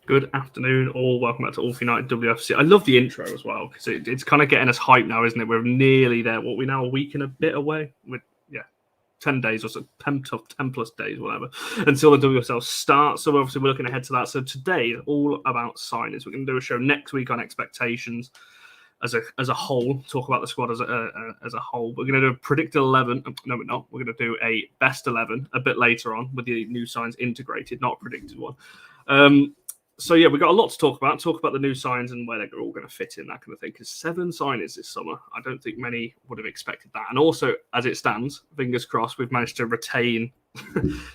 Good afternoon, all. Welcome back to All for United WFC. I love the intro as well because it's kind of getting us hyped now, isn't it? We're nearly there. What, we now a week and a bit away? 10 days or so, 10 plus days, whatever, until the WSL starts. So obviously we're looking ahead to that. So today, all about signings. We're going to do a show next week on expectations as a whole, talk about the squad as a whole. We're going to do a predicted 11. No, we're not. We're going to do a best 11 a bit later on with the new signs integrated, not a predicted one. So yeah, we've got a lot to talk about. Talk about the new signs and where they're all going to fit in, that kind of thing. Because 7 signings this summer, I don't think many would have expected that. And also, as it stands, fingers crossed, we've managed to retain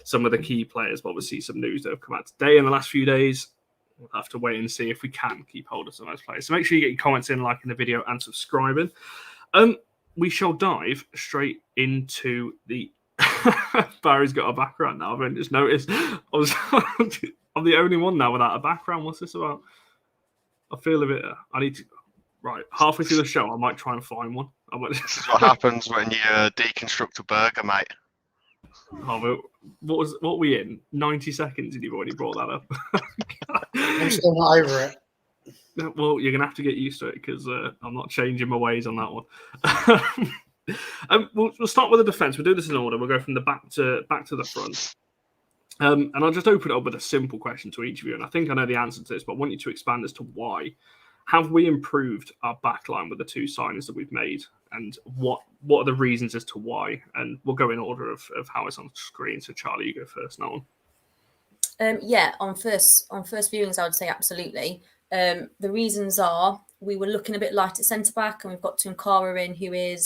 some of the key players. But obviously, some news that have come out today in the last few days. We'll have to wait and see if we can keep hold of some of those players. So make sure you get your comments in, liking the video, and subscribing. We shall dive straight into the. Barry's got a background now. I've just noticed. I'm the only one now without a background. What's this about? I feel a bit. I need to. Right, halfway through the show, I might try and find one. This is what happens when you deconstruct a burger, mate. Oh, what were we in? 90 seconds, and you've already brought that up. I'm still not over it. Well, you're gonna have to get used to it because I'm not changing my ways on that one. We'll start with the defence. We'll do this in order. We'll go from the back to the front. And I'll just open it up with a simple question to each of you. And I think I know the answer to this, but I want you to expand as to why. Have we improved our backline with the 2 signings that we've made? And what are the reasons as to why? And we'll go in order of how it's on screen. So Charlie, you go first now. On first viewings, I would say absolutely. The reasons are we were looking a bit light at centre-back, and we've got Tounkara in, who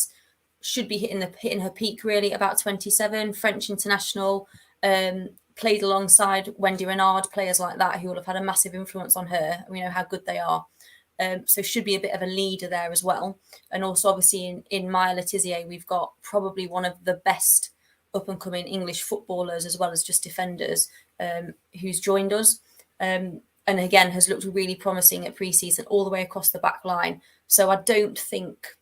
should be hitting her peak really, about 27, French international, played alongside Wendy Renard, players like that who will have had a massive influence on her. We know how good they are. So should be a bit of a leader there as well. And also obviously in Maya Le Tissier, we've got probably one of the best up-and-coming English footballers as well as just defenders who's joined us. And again, has looked really promising at pre-season all the way across the back line. So I don't think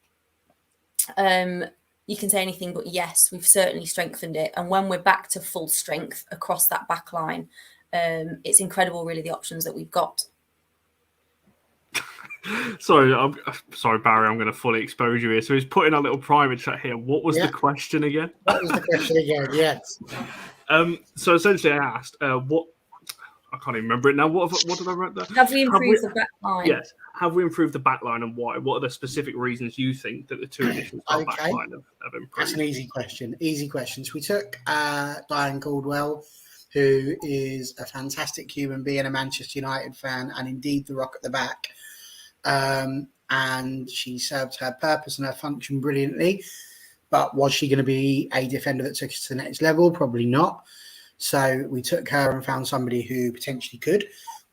you can say anything but yes, we've certainly strengthened it. And when we're back to full strength across that back line, it's incredible, really, the options that we've got. Sorry, Barry, I'm going to fully expose you here. So he's putting a little private chat here. What was the question again? What was the question again? Yes. So essentially I asked, what... I can't even remember it now. What did I write there? Have we improved the back line? Yes. Have we improved the back line and why? What are the specific reasons you think that the 2 additions to our back line have improved? That's an easy question. So we took Diane Caldwell, who is a fantastic human being, a Manchester United fan, and indeed the rock at the back. And she served her purpose and her function brilliantly. But was she going to be a defender that took us to the next level? Probably not. So we took her and found somebody who potentially could,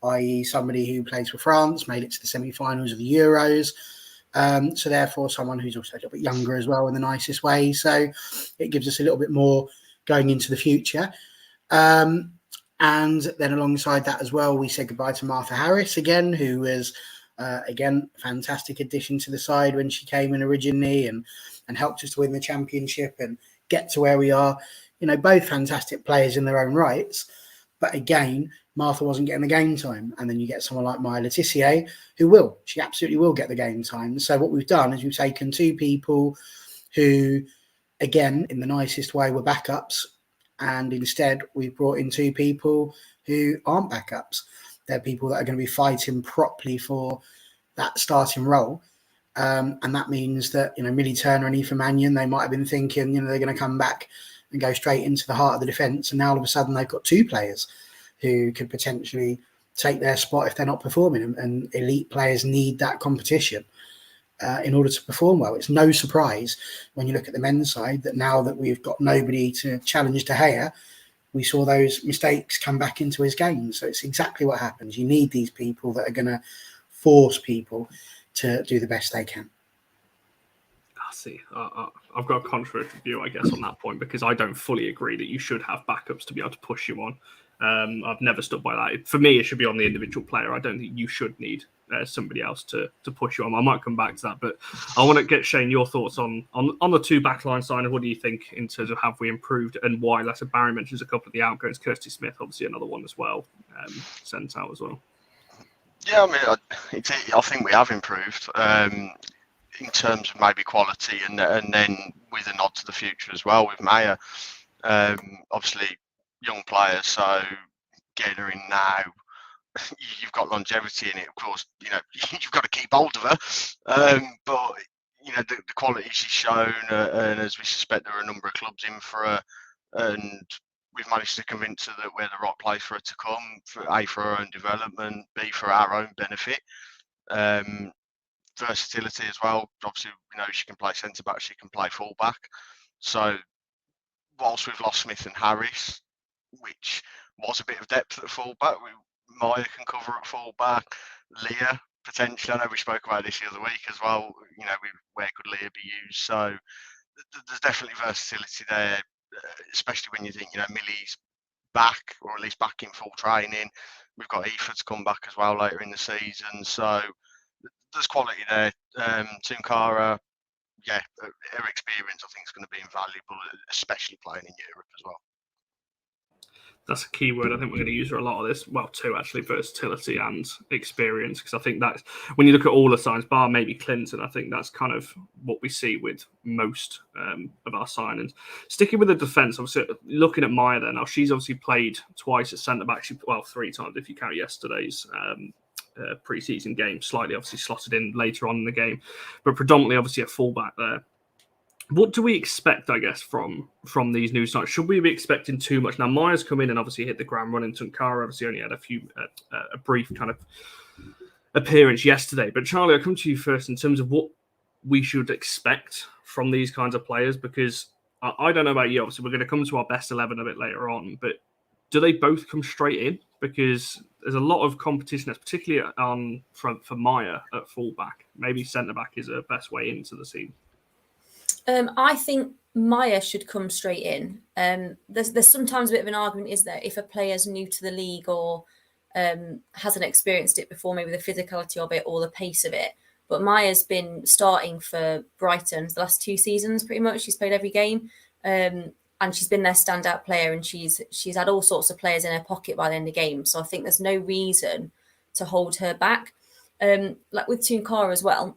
i.e. somebody who plays for France, made it to the semi-finals of the Euros. So therefore someone who's also a little bit younger as well in the nicest way. So it gives us a little bit more going into the future. And then alongside that as well, we said goodbye to Martha Harris again, who was, again, a fantastic addition to the side when she came in originally and helped us to win the championship and get to where we are. You know, both fantastic players in their own rights. But again, Martha wasn't getting the game time. And then you get someone like Maya Le Tissier, who will. She absolutely will get the game time. So what we've done is we've taken 2 people who, again, in the nicest way, were backups. And instead, we've brought in 2 people who aren't backups. They're people that are going to be fighting properly for that starting role. And that means that, you know, Millie Turner and Aoife Mannion, they might have been thinking, you know, they're going to come back and go straight into the heart of the defence. And now all of a sudden they've got 2 players who could potentially take their spot if they're not performing. And elite players need that competition in order to perform well. It's no surprise when you look at the men's side that now that we've got nobody to challenge De Gea, we saw those mistakes come back into his game. So it's exactly what happens. You need these people that are going to force people to do the best they can. See, I've got a contrary view, I guess, on that point because I don't fully agree that you should have backups to be able to push you on. I've never stood by that. For me, it should be on the individual player. I don't think you should need somebody else to push you on. I might come back to that, but I want to get Shane your thoughts on the 2 backline sign. What do you think in terms of have we improved and why? Like Barry mentions a couple of the outgoings. Kirsty Smith, obviously another one as well, sent out as well. Yeah, I mean, I think we have improved in terms of maybe quality, and then with a nod to the future as well with Maya. Obviously, young players, so getting her in now, you've got longevity in it. Of course, you've got to keep hold of her. But the quality she's shown, and as we suspect, there are a number of clubs in for her, and we've managed to convince her that we're the right place for her to come, for her own development, B, for our own benefit. Versatility as well. Obviously, she can play centre back, she can play full back. So, whilst we've lost Smith and Harris, which was a bit of depth at full back, Maya can cover at full back. Leah potentially. I know we spoke about this the other week as well. Where could Leah be used? So there's definitely versatility there, especially when you think Millie's back, or at least back in full training. We've got Aoife to come back as well later in the season. So there's quality there. Tounkara, her experience I think is going to be invaluable, especially playing in Europe as well. That's a key word. I think we're going to use for a lot of this. Well, two actually, versatility and experience, because I think that's when you look at all the signs, bar maybe Clinton, I think that's kind of what we see with most of our signings. Sticking with the defence, obviously looking at Maya there now, she's obviously played twice at centre back. Three times if you count yesterday's pre-season game. Slightly obviously slotted in later on in the game, but predominantly obviously a fullback there. What do we expect, I guess, from these new signings? Should we be expecting too much? Now, Maya's come in and obviously hit the ground running. Tounkara obviously only had a brief kind of appearance yesterday. But Charlie, I'll come to you first in terms of what we should expect from these kinds of players, because I don't know about you. Obviously, we're going to come to our best 11 a bit later on, but do they both come straight in? Because there's a lot of competition, particularly for Maya at fullback. Maybe centre-back is her best way into the scene. I think Maya should come straight in. There's sometimes a bit of an argument, is there, if a player's new to the league or hasn't experienced it before, maybe the physicality of it or the pace of it. But Maya's been starting for Brighton the last 2 seasons, pretty much. She's played every game, and she's been their standout player. And she's had all sorts of players in her pocket by the end of the game. So I think there's no reason to hold her back. Like with Tounkara as well.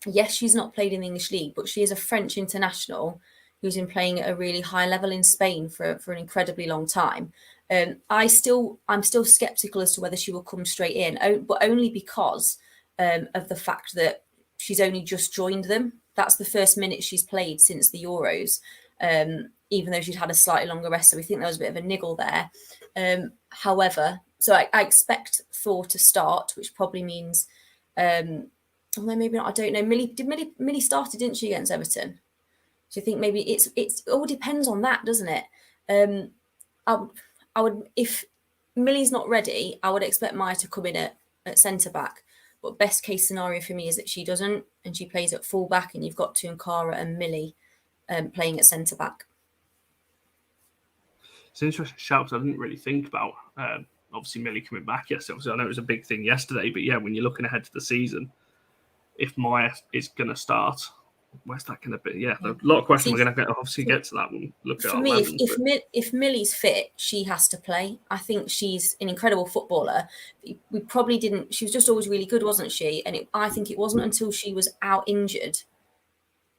Yes, she's not played in the English league, but she is a French international who's been playing at a really high level in Spain for an incredibly long time. I'm still sceptical as to whether she will come straight in, but only because of the fact that she's only just joined them. That's the first minute she's played since the Euros, even though she'd had a slightly longer rest. So we think there was a bit of a niggle there. However, so I expect Thor to start, which probably means... although maybe not, I don't know. Millie started, didn't she, against Everton? Do you think maybe it all depends on that, doesn't it? I would, if Millie's not ready, I would expect Maya to come in at centre back. But best case scenario for me is that she doesn't, and she plays at full back, and you've got Tounkara and Millie playing at centre back. It's an interesting shout, because I didn't really think about obviously Millie coming back yesterday. Obviously, I know it was a big thing yesterday, but yeah, when you're looking ahead to the season, if Maya is going to start, where's that going to be? Yeah, a lot of questions. We're going to obviously get to that one. Look at for me, if Millie's fit, she has to play. I think she's an incredible footballer. We probably didn't. She was just always really good, wasn't she? And I think it wasn't until she was out injured.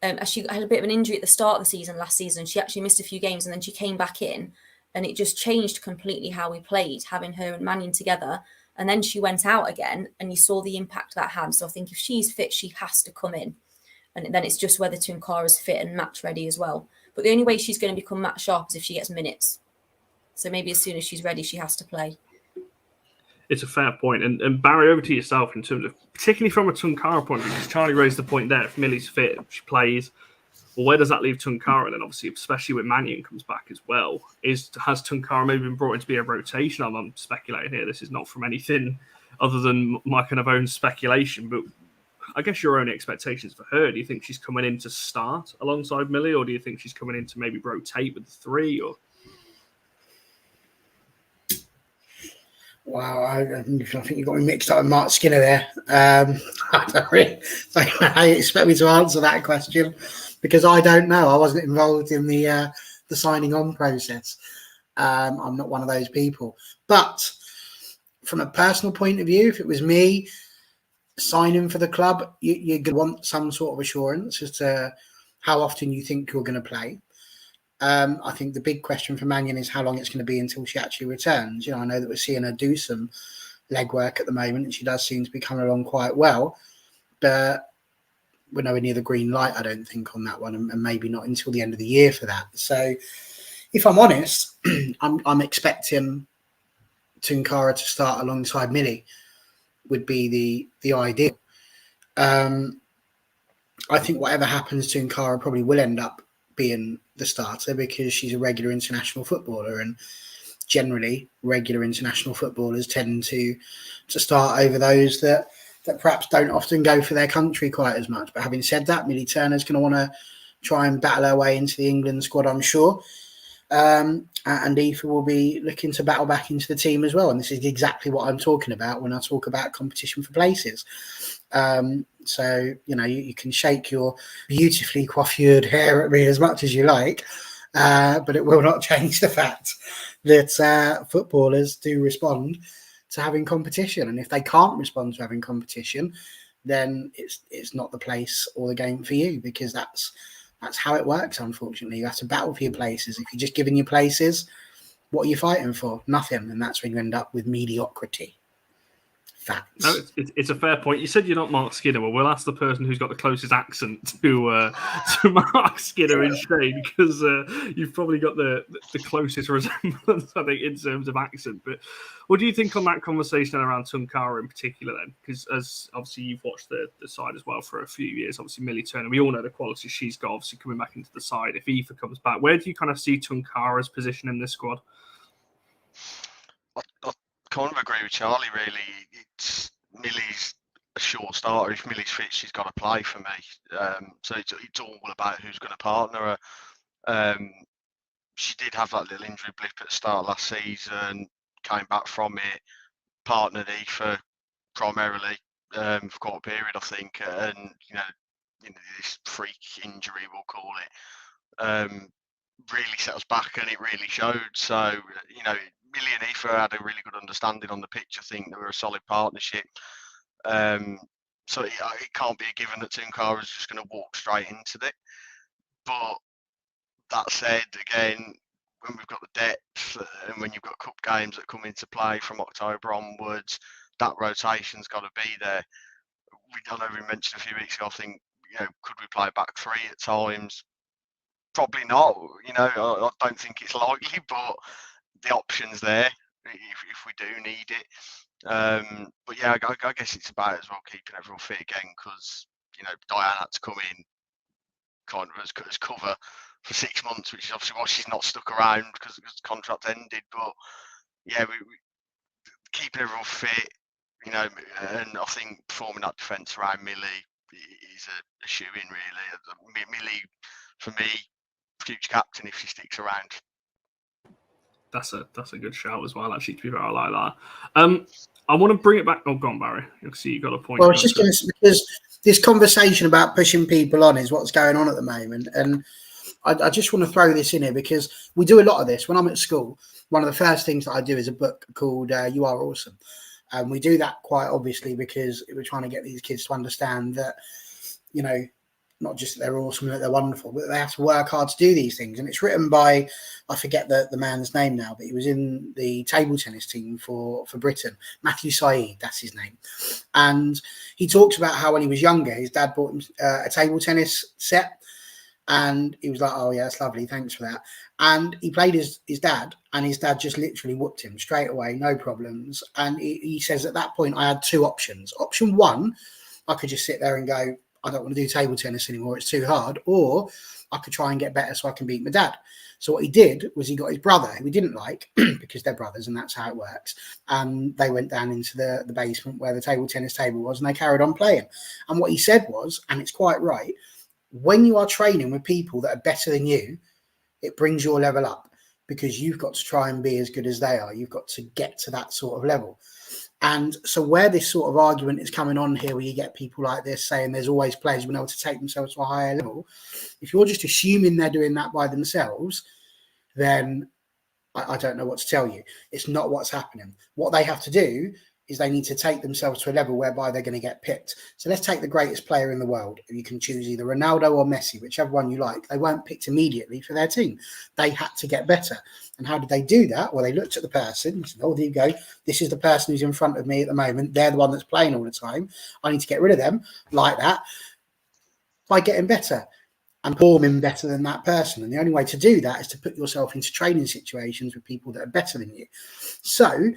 As she had a bit of an injury at the start of the season last season, she actually missed a few games, and then she came back in, and it just changed completely how we played, having her and Mannion together. And then she went out again, and you saw the impact that had. So I think if she's fit, she has to come in. And then it's just whether Tounkara's fit and match ready as well. But the only way she's going to become match sharp is if she gets minutes. So maybe as soon as she's ready, she has to play. It's a fair point. And Barry, over to yourself in terms of, particularly from a Tounkara point of view, because Charlie raised the point there, if Millie's fit, she plays. Well, where does that leave Tounkara? And then obviously, especially when Mannion comes back as well, has Tounkara maybe been brought in to be a rotation? I'm speculating here. This is not from anything other than my kind of own speculation. But I guess your own expectations for her. Do you think she's coming in to start alongside Millie, or do you think she's coming in to maybe rotate with the 3? Or wow, I think you got me mixed up with Marc Skinner there. I don't really know how you expect me to answer that question, because I don't know. I wasn't involved in the signing on process. I'm not one of those people. But from a personal point of view, if it was me signing for the club, you're going to want some sort of assurance as to how often you think you're going to play. I think the big question for Mannion is how long it's going to be until she actually returns. I know that we're seeing her do some legwork at the moment, and she does seem to be coming along quite well, but we're nowhere near the green light, I don't think, on that one, and maybe not until the end of the year for that. So, if I'm honest, I'm expecting Tounkara to start alongside Millie would be the ideal. I think whatever happens to Tounkara probably will end up being the starter because she's a regular international footballer, and generally regular international footballers tend to start over those that perhaps don't often go for their country quite as much. But having said that, Millie Turner's going to want to try and battle her way into the England squad, I'm sure. And Aoife will be looking to battle back into the team as well. And this is exactly what I'm talking about when I talk about competition for places. So, you can shake your beautifully coiffured hair at me as much as you like, but it will not change the fact that footballers do respond to having competition. And if they can't respond to having competition, then it's not the place or the game for you, because that's how it works, unfortunately. You have to battle for your places. If you're just giving your places, what are you fighting for? Nothing. And that's when you end up with mediocrity. Facts. No, it's a fair point. You said you're not Marc Skinner. Well, we'll ask the person who's got the closest accent to Marc Skinner in Shane, because you've probably got the closest resemblance, I think, in terms of accent. But what do you think on that conversation around Tounkara in particular then? Because as obviously you've watched the side as well for a few years, obviously Millie Turner, we all know the quality she's got, obviously coming back into the side. If Aoife comes back, where do you kind of see Tounkara's position in this squad? I kind of agree with Charlie, really. It's Millie's a sure starter. If Millie's fit, she's got to play for me. So it's all about who's going to partner her. She did have that little injury blip at the start of last season, came back from it, partnered Aoife primarily for quite a period, I think. And, this freak injury, we'll call it, really set us back, and it really showed. So, Millie and Aoife had a really good understanding on the pitch. I think they were a solid partnership. So it can't be a given that Tounkara is just going to walk straight into it. But that said, again, when we've got the depth and when you've got cup games that come into play from October onwards, that rotation's got to be there. I know we mentioned a few weeks ago, I think, could we play back three at times? Probably not. I don't think it's likely, but the option's there if we do need it. But yeah, I guess it's about as well keeping everyone fit again, because Diane had to come in kind of as cover for 6 months, which is obviously why she's not stuck around, because the contract ended. But yeah, we keeping everyone fit, and I think forming that defence around Millie is a shoe-in, really. Millie, for me, future captain if she sticks around. That's a good shout as well, actually, to be fair. I like that. I want to bring it back. Oh, go on, Barry. You see, you got a point. Well, I was just going to say, because this conversation about pushing people on is what's going on at the moment. And I just want to throw this in here because we do a lot of this. When I'm at school, one of the first things that I do is a book called You Are Awesome. And we do that quite obviously because we're trying to get these kids to understand that, not just that they're awesome, that they're wonderful, but they have to work hard to do these things. And it's written by, I forget the man's name now, but he was in the table tennis team for Britain, Matthew Saeed, that's his name. And he talks about how when he was younger, his dad bought him a table tennis set. And he was like, oh, yeah, that's lovely. Thanks for that. And he played his dad, and his dad just literally whooped him straight away, no problems. And he says at that point, I had two options. Option one, I could just sit there and go, I don't want to do table tennis anymore. It's too hard. Or I could try and get better so I can beat my dad. So what he did was he got his brother, who he didn't like, because they're brothers and that's how it works. And they went down into the basement where the table tennis table was, and they carried on playing. And what he said was, and it's quite right, when you are training with people that are better than you, it brings your level up, because you've got to try and be as good as they are. You've got to get to that sort of level. And so where this sort of argument is coming on here, where you get people like this saying there's always players being able to take themselves to a higher level, if you're just assuming they're doing that by themselves, then I don't know what to tell you. It's not what's happening. What they have to do is they need to take themselves to a level whereby they're going to get picked. So let's take the greatest player in the world. You can choose either Ronaldo or Messi, whichever one you like. They weren't picked immediately for their team. They had to get better. And how did they do that? Well, they looked at the person and said, oh, there you go. This is the person who's in front of me at the moment. They're the one that's playing all the time. I need to get rid of them like that by getting better and performing better than that person. And the only way to do that is to put yourself into training situations with people that are better than you. So,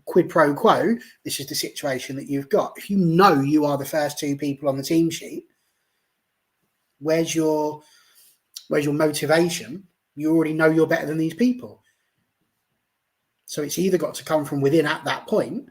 quid pro quo, this is the situation that you've got. If you know you are the first two people on the team sheet, where's your motivation? You already know you're better than these people. So it's either got to come from within at that point,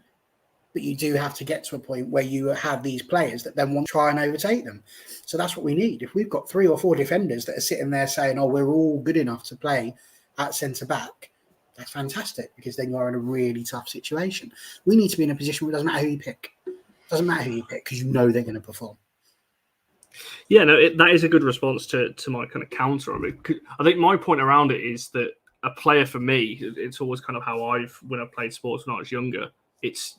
but you do have to get to a point where you have these players that then want to try and overtake them. So that's what we need. If we've got 3 or 4 defenders that are sitting there saying, oh, we're all good enough to play at centre-back, that's fantastic, because then you're in a really tough situation. We need to be in a position where it doesn't matter who you pick. It doesn't matter who you pick because you know they're going to perform. Yeah, no, that is a good response to my kind of counter. I think my point around it is that a player for me, it's always kind of how when I've played sports when I was younger, it's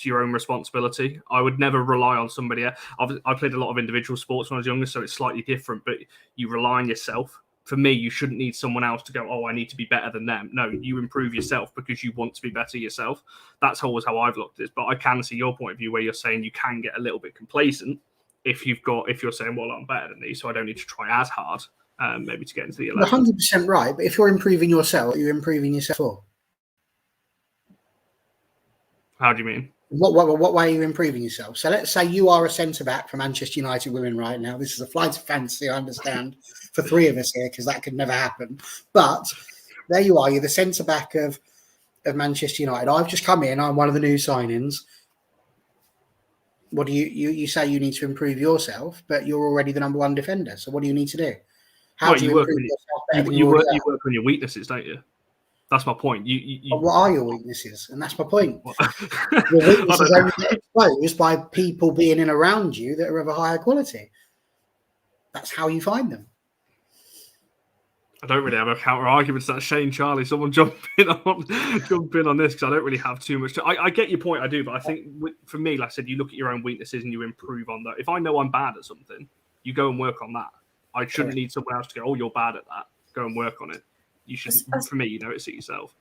your own responsibility. I would never rely on somebody else. I played a lot of individual sports when I was younger, so it's slightly different, but you rely on yourself. For me, you shouldn't need someone else to go, oh, I need to be better than them. No, you improve yourself because you want to be better yourself. That's always how I've looked at it. But I can see your point of view where you're saying you can get a little bit complacent if you're saying, well, I'm better than these, so I don't need to try as hard, maybe to get into the 11. 100% right. But if you're improving yourself, you're improving yourself for. How do you mean? What way are you improving yourself? So let's say you are a centre-back for Manchester United women right now. This is a flight of fantasy, I understand, for 3 of us here, because that could never happen. But there you are. You're the centre-back of Manchester United. I've just come in. I'm one of the new signings. What do you say you need to improve yourself, but you're already the number 1 defender. So what do you need to do? How do you improve yourself better than you work on your weaknesses, don't you? That's my point. What are your weaknesses? And that's my point. Your weaknesses only get exposed by people being in around you that are of a higher quality. That's how you find them. I don't really have a counter argument to that. Shane, Charlie, someone jump in on this, because I don't really have too much. I get your point, I do, but I think for me, like I said, you look at your own weaknesses and you improve on that. If I know I'm bad at something, you go and work on that. I shouldn't need someone else to go, oh, you're bad at that. Go and work on it. You should, for me, you notice it yourself.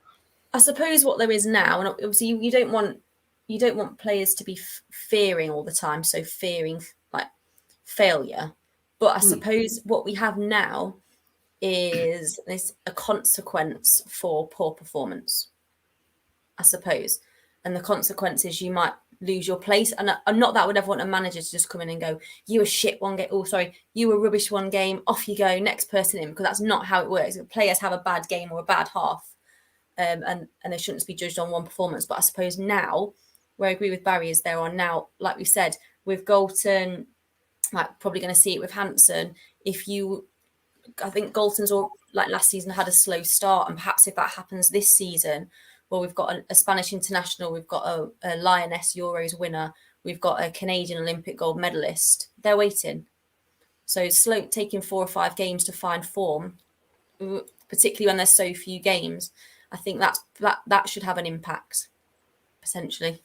I suppose what there is now, and obviously you don't want players to be fearing all the time, so fearing like failure. But I suppose what we have now is a consequence for poor performance, I suppose. And the consequence is you might lose your place. And not that I would ever want a manager to just come in and go, you were shit one game. Oh, sorry, you were rubbish one game. Off you go, next person in, because that's not how it works. If players have a bad game or a bad half, and they shouldn't be judged on one performance. But I suppose now, where I agree with Barry, is there are now, like we said, with Galton, like probably going to see it with Hansen. I think Galton's like last season had a slow start, and perhaps if that happens this season, well, we've got a Spanish international, we've got a Lioness Euros winner, we've got a Canadian Olympic gold medalist. They're waiting. So slow, taking 4 or 5 games to find form, particularly when there's so few games, I think that should have an impact, potentially.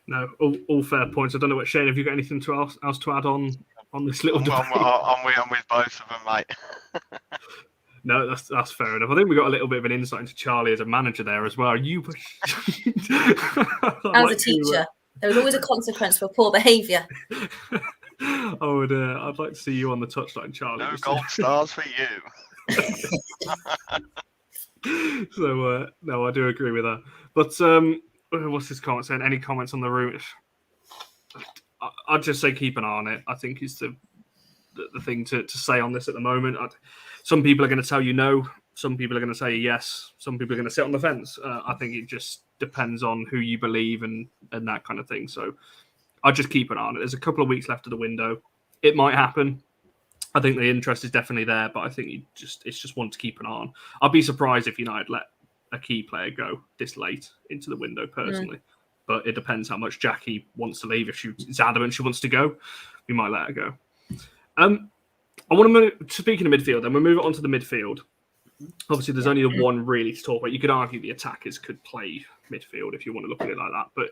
No, all fair points. I don't know what, Shane, have you got anything else to add on this little debate? I'm with both of them, mate. No, that's fair enough. I think we got a little bit of an insight into Charlie as a manager there as well. You, as a teacher, there was always a consequence for poor behaviour. I'd like to see you on the touchline, Charlie. No gold stars for you. So no, I do agree with that. But what's his comment saying? Any comments on the route? I'd just say keep an eye on it. I think is the thing to say on this at the moment. Some people are going to tell you no. Some people are going to say yes. Some people are going to sit on the fence. I think it just depends on who you believe and that kind of thing. So I'd just keep an eye on it. There's a couple of weeks left of the window. It might happen. I think the interest is definitely there, but I think it's just one to keep an eye on. I'd be surprised if United let a key player go this late into the window, personally. But it depends how much Jackie wants to leave. If she's adamant she wants to go, we might let her go. I want to move, speaking of midfield, then we'll move it on to the midfield. Obviously, there's only the one really to talk about. You could argue the attackers could play midfield if you want to look at it like that. But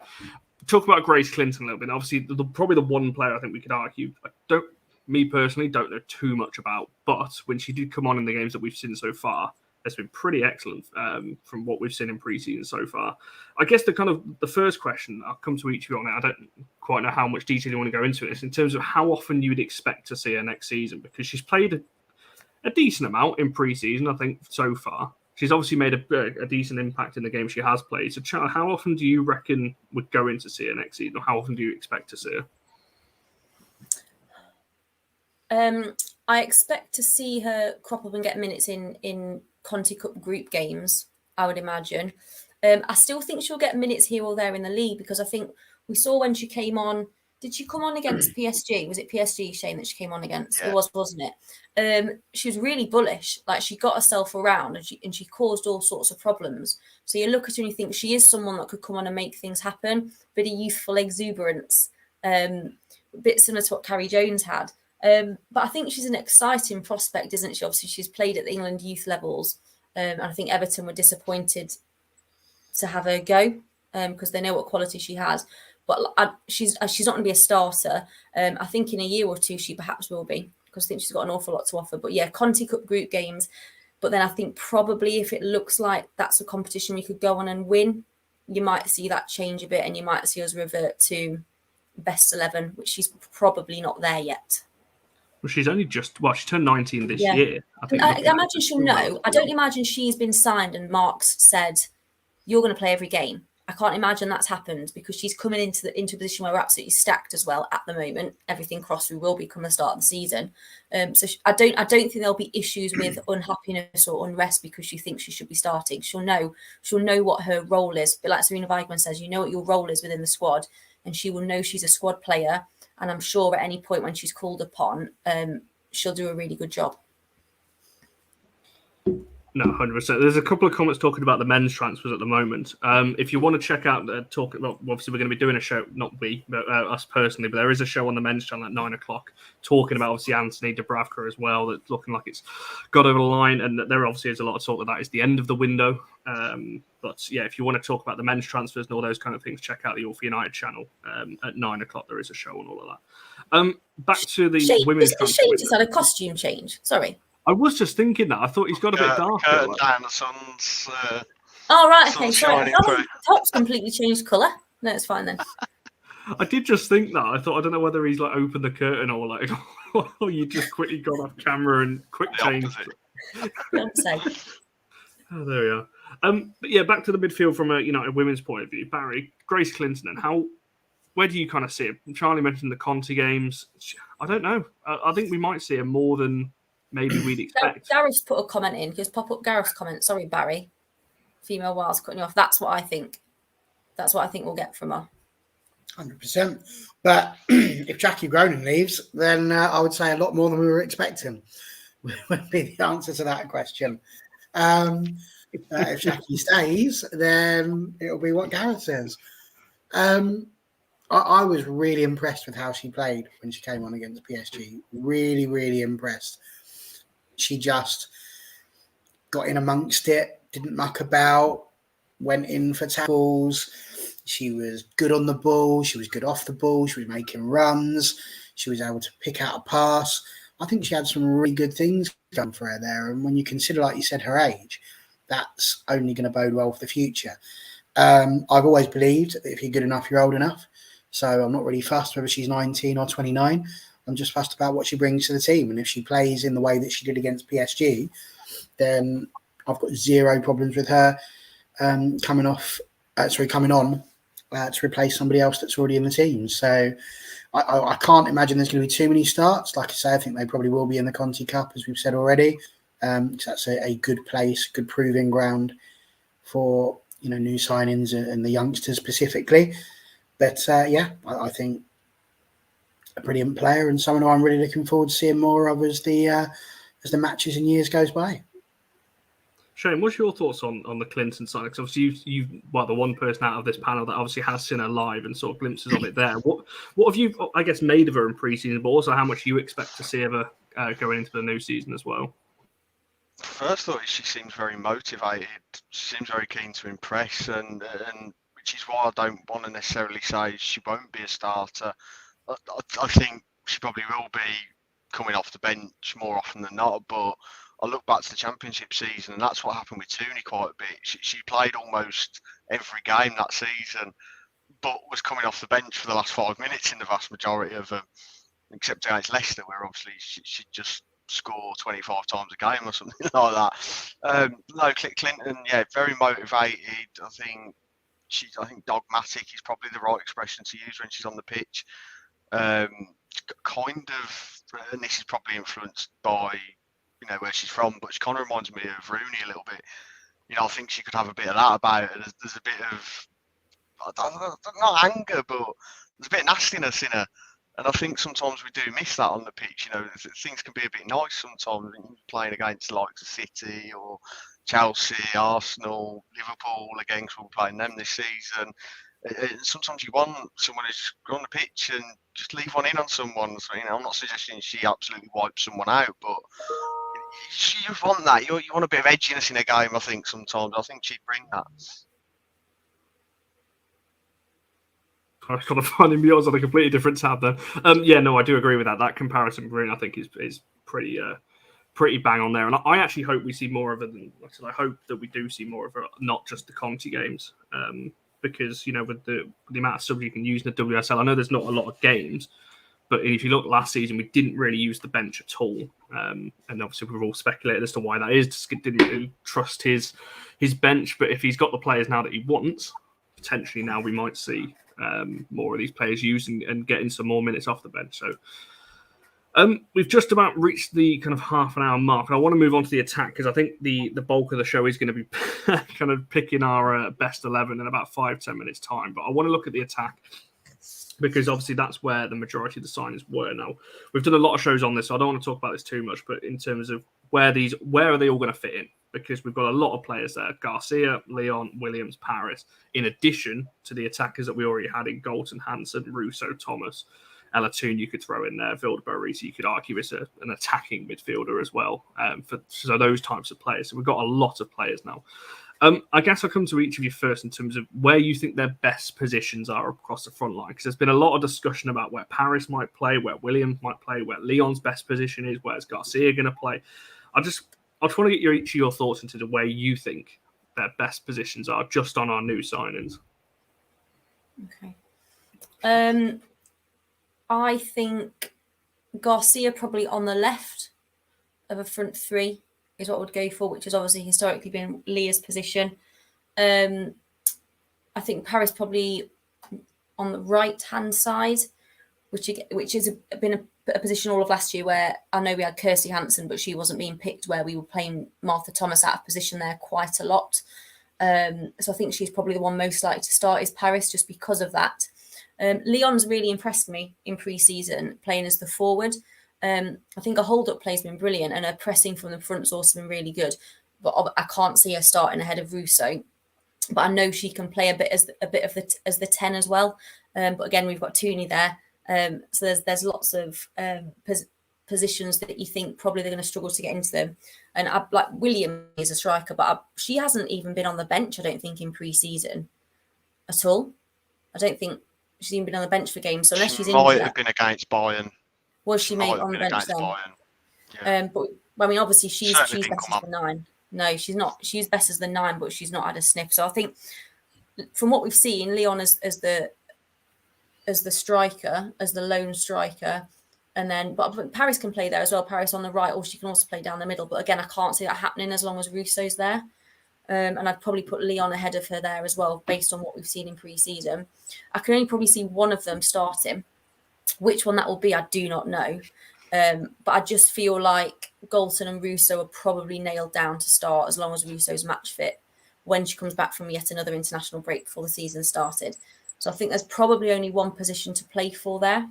talk about Grace Clinton a little bit. Obviously, probably the one player I think we could argue. Me personally, don't know too much about. But when she did come on in the games that we've seen so far, it's been pretty excellent from what we've seen in pre-season so far. I guess the first question, I'll come to each of you on it. I don't quite know how much detail you want to go into this in terms of how often you would expect to see her next season, because she's played a decent amount in pre-season, I think, so far. She's obviously made a decent impact in the game she has played. So, Charlie, how often do you reckon would go in to see her next season, or how often do you expect to see her? I expect to see her crop up and get minutes in Conti Cup group games, I would imagine. I still think she'll get minutes here or there in the league, because I think we saw when she came on. Did she come on against PSG? Was it PSG, Shane, that she came on against? Yeah. It was, wasn't it? She was really bullish. Like, she got herself around and she caused all sorts of problems. So you look at her and you think she is someone that could come on and make things happen. Bit of youthful exuberance. A bit similar to what Carrie Jones had. But I think she's an exciting prospect, isn't she? Obviously, she's played at the England youth levels. And I think Everton were disappointed to have her go because they know what quality she has. But she's not going to be a starter. I think in a year or two she perhaps will be, because I think she's got an awful lot to offer. But yeah, Conti Cup group games. But then I think probably if it looks like that's a competition we could go on and win, you might see that change a bit, and you might see us revert to best 11, which she's probably not there yet. Well, she's only she turned 19 this year. I imagine she'll know. I don't imagine she's been signed and Mark's said, you're going to play every game. I can't imagine that's happened, because she's coming into a position where we're absolutely stacked as well at the moment. Everything crossed, we will be come the start of the season. So I don't think there'll be issues with unhappiness or unrest because she thinks she should be starting. She'll know what her role is. But like Serena Weigman says, you know what your role is within the squad, and she will know she's a squad player. And I'm sure at any point when she's called upon, she'll do a really good job. No, 100%. There's a couple of comments talking about the men's transfers at the moment. If you want to check out obviously we're going to be doing a show, not we, but us personally, but there is a show on the men's channel at 9:00 talking about obviously Anthony Dubravka as well. That's looking like it's got over the line, and there obviously is a lot of talk that is the end of the window. But yeah, if you want to talk about the men's transfers and all those kind of things, check out the All for United channel at 9:00. There is a show on all of that. Back to the women's transfer. Shane just had a costume change. Sorry. I was just thinking that. I thought he's got a bit darker. Down the sun's. Oh, right. Okay. sun's Sorry. shining Top's completely changed colour. No, it's fine then. I did just think that. I thought, I don't know whether he's like opened the curtain or like, or you just quickly got off camera and quick change. Don't say. Oh, there we are. But yeah, back to the midfield from a United women's point of view. Barry, Grace Clinton, and where do you kind of see it? Charlie mentioned the Conti games. I don't know. I think we might see it more than maybe we'd expect. Gareth's put a comment in. Just pop up Gareth's comment. Sorry, Barry. Female Wiles cutting you off. That's what I think. That's what I think we'll get from her. 100%. But if Jackie Gronin leaves, then I would say a lot more than we were expecting would be the answer to that question. If Jackie stays, then it'll be what Gareth says. I was really impressed with how she played when she came on against PSG. Really, really impressed. She just got in amongst it, didn't muck about, went in for tackles. She was good on the ball. She was good off the ball. She was making runs. She was able to pick out a pass. I think she had some really good things done for her there. And when you consider, like you said, her age, that's only going to bode well for the future. I've always believed that if you're good enough, you're old enough. So I'm not really fussed whether she's 19 or 29. I'm just fussed about what she brings to the team. And if she plays in the way that she did against PSG, then I've got zero problems with her coming on to replace somebody else that's already in the team. So I can't imagine there's going to be too many starts. Like I say, I think they probably will be in the Conti Cup, as we've said already. So that's a good place, good proving ground for new signings and the youngsters specifically. But I think a brilliant player and someone who I'm really looking forward to seeing more of as the matches and years goes by. Shane, what's your thoughts on the Clinton side? Because obviously you've the one person out of this panel that obviously has seen her live and sort of glimpses of it there. What have you, I guess, made of her in pre-season, but also how much you expect to see of her going into the new season as well? first thought is she seems very motivated. She seems very keen to impress, and which is why I don't want to necessarily say she won't be a starter. I think she probably will be coming off the bench more often than not, but I look back to the championship season, and that's what happened with Tooney quite a bit. She played almost every game that season, but was coming off the bench for the last 5 minutes in the vast majority of them, except against Leicester, where obviously she just score 25 times a game or something like that. No, Clinton, yeah, very motivated. I think dogmatic is probably the right expression to use when she's on the pitch. Kind of, and this is probably influenced by where she's from, but she kind of reminds me of Rooney a little bit. I think she could have a bit of that about her. There's a bit of not anger, but there's a bit of nastiness in her. And I think sometimes we do miss that on the pitch. Things can be a bit nice sometimes. Playing against the likes of City or Chelsea, Arsenal, Liverpool, against we're playing them this season. Sometimes you want someone to just go on the pitch and just leave one in on someone. So, I'm not suggesting she absolutely wipes someone out, but you want that. You want a bit of edginess in a game, I think, sometimes. I think she'd bring that. I was kind of finding yours on a completely different tab there. I do agree with that. That comparison, Bruno, I think is pretty bang on there. And I actually hope we see more of it. Like I said, I hope that we do see more of it, not just the Conti games. Because with the amount of subs you can use in the WSL, I know there's not a lot of games, but if you look last season, we didn't really use the bench at all. And obviously we've all speculated as to why that is. Just didn't really trust his bench. But if he's got the players now that he wants, potentially now we might see more of these players used and getting some more minutes off the bench. So we've just about reached the kind of half an hour mark. And I want to move on to the attack because I think the bulk of the show is going to be kind of picking our best 11 in about 5-10 minutes time. But I want to look at the attack because obviously that's where the majority of the signings were. Now, we've done a lot of shows on this, so I don't want to talk about this too much, but in terms of where are they all going to fit in? Because we've got a lot of players there. Garcia, Leon, Williams, Parris, in addition to the attackers that we already had in Galton, Hansen, Russo, Thomas, Elatoon you could throw in there, Wildberry, you could argue is an attacking midfielder as well. So those types of players. So we've got a lot of players now. I guess I'll come to each of you first in terms of where you think their best positions are across the front line. Because there's been a lot of discussion about where Parris might play, where Williams might play, where Leon's best position is, where's Garcia going to play. I just want to get each of your thoughts into where you think their best positions are just on our new signings. Okay. I think Garcia probably on the left of a front three is what I would go for, which has obviously historically been Leah's position. I think Parris probably on the right-hand side, which has been a position all of last year where I know we had Kirsty Hansen, but she wasn't being picked, where we were playing Martha Thomas out of position there quite a lot. So I think she's probably the one most likely to start is Parris just because of that. Leon's really impressed me in pre-season playing as the forward. I think her hold-up play has been brilliant and her pressing from the front's also been really good. But I can't see her starting ahead of Russo. But I know she can play a bit as the 10 as well. But again, we've got Tooney there. So there's lots of positions that you think probably they're going to struggle to get into them. And like William is a striker, but she hasn't even been on the bench, I don't think, in pre-season at all. I don't think she's even been on the bench for games. So unless she's injured, might have been against Bayern. Was she made on the bench then? Yeah. But I mean, obviously she's best as the 9. No, she's not. She's best as the 9, but she's not had a sniff. So I think from what we've seen, Leon as the striker, as the lone striker, and then but Parris can play there as well. Parris on the right, or she can also play down the middle. But again, I can't see that happening as long as Russo's there. And I'd probably put Leon ahead of her there as well, based on what we've seen in pre-season. I can only probably see one of them starting. Which one that will be, I do not know. But I just feel like Galton and Russo are probably nailed down to start as long as Russo's match fit when she comes back from yet another international break before the season started. So I think there's probably only one position to play for there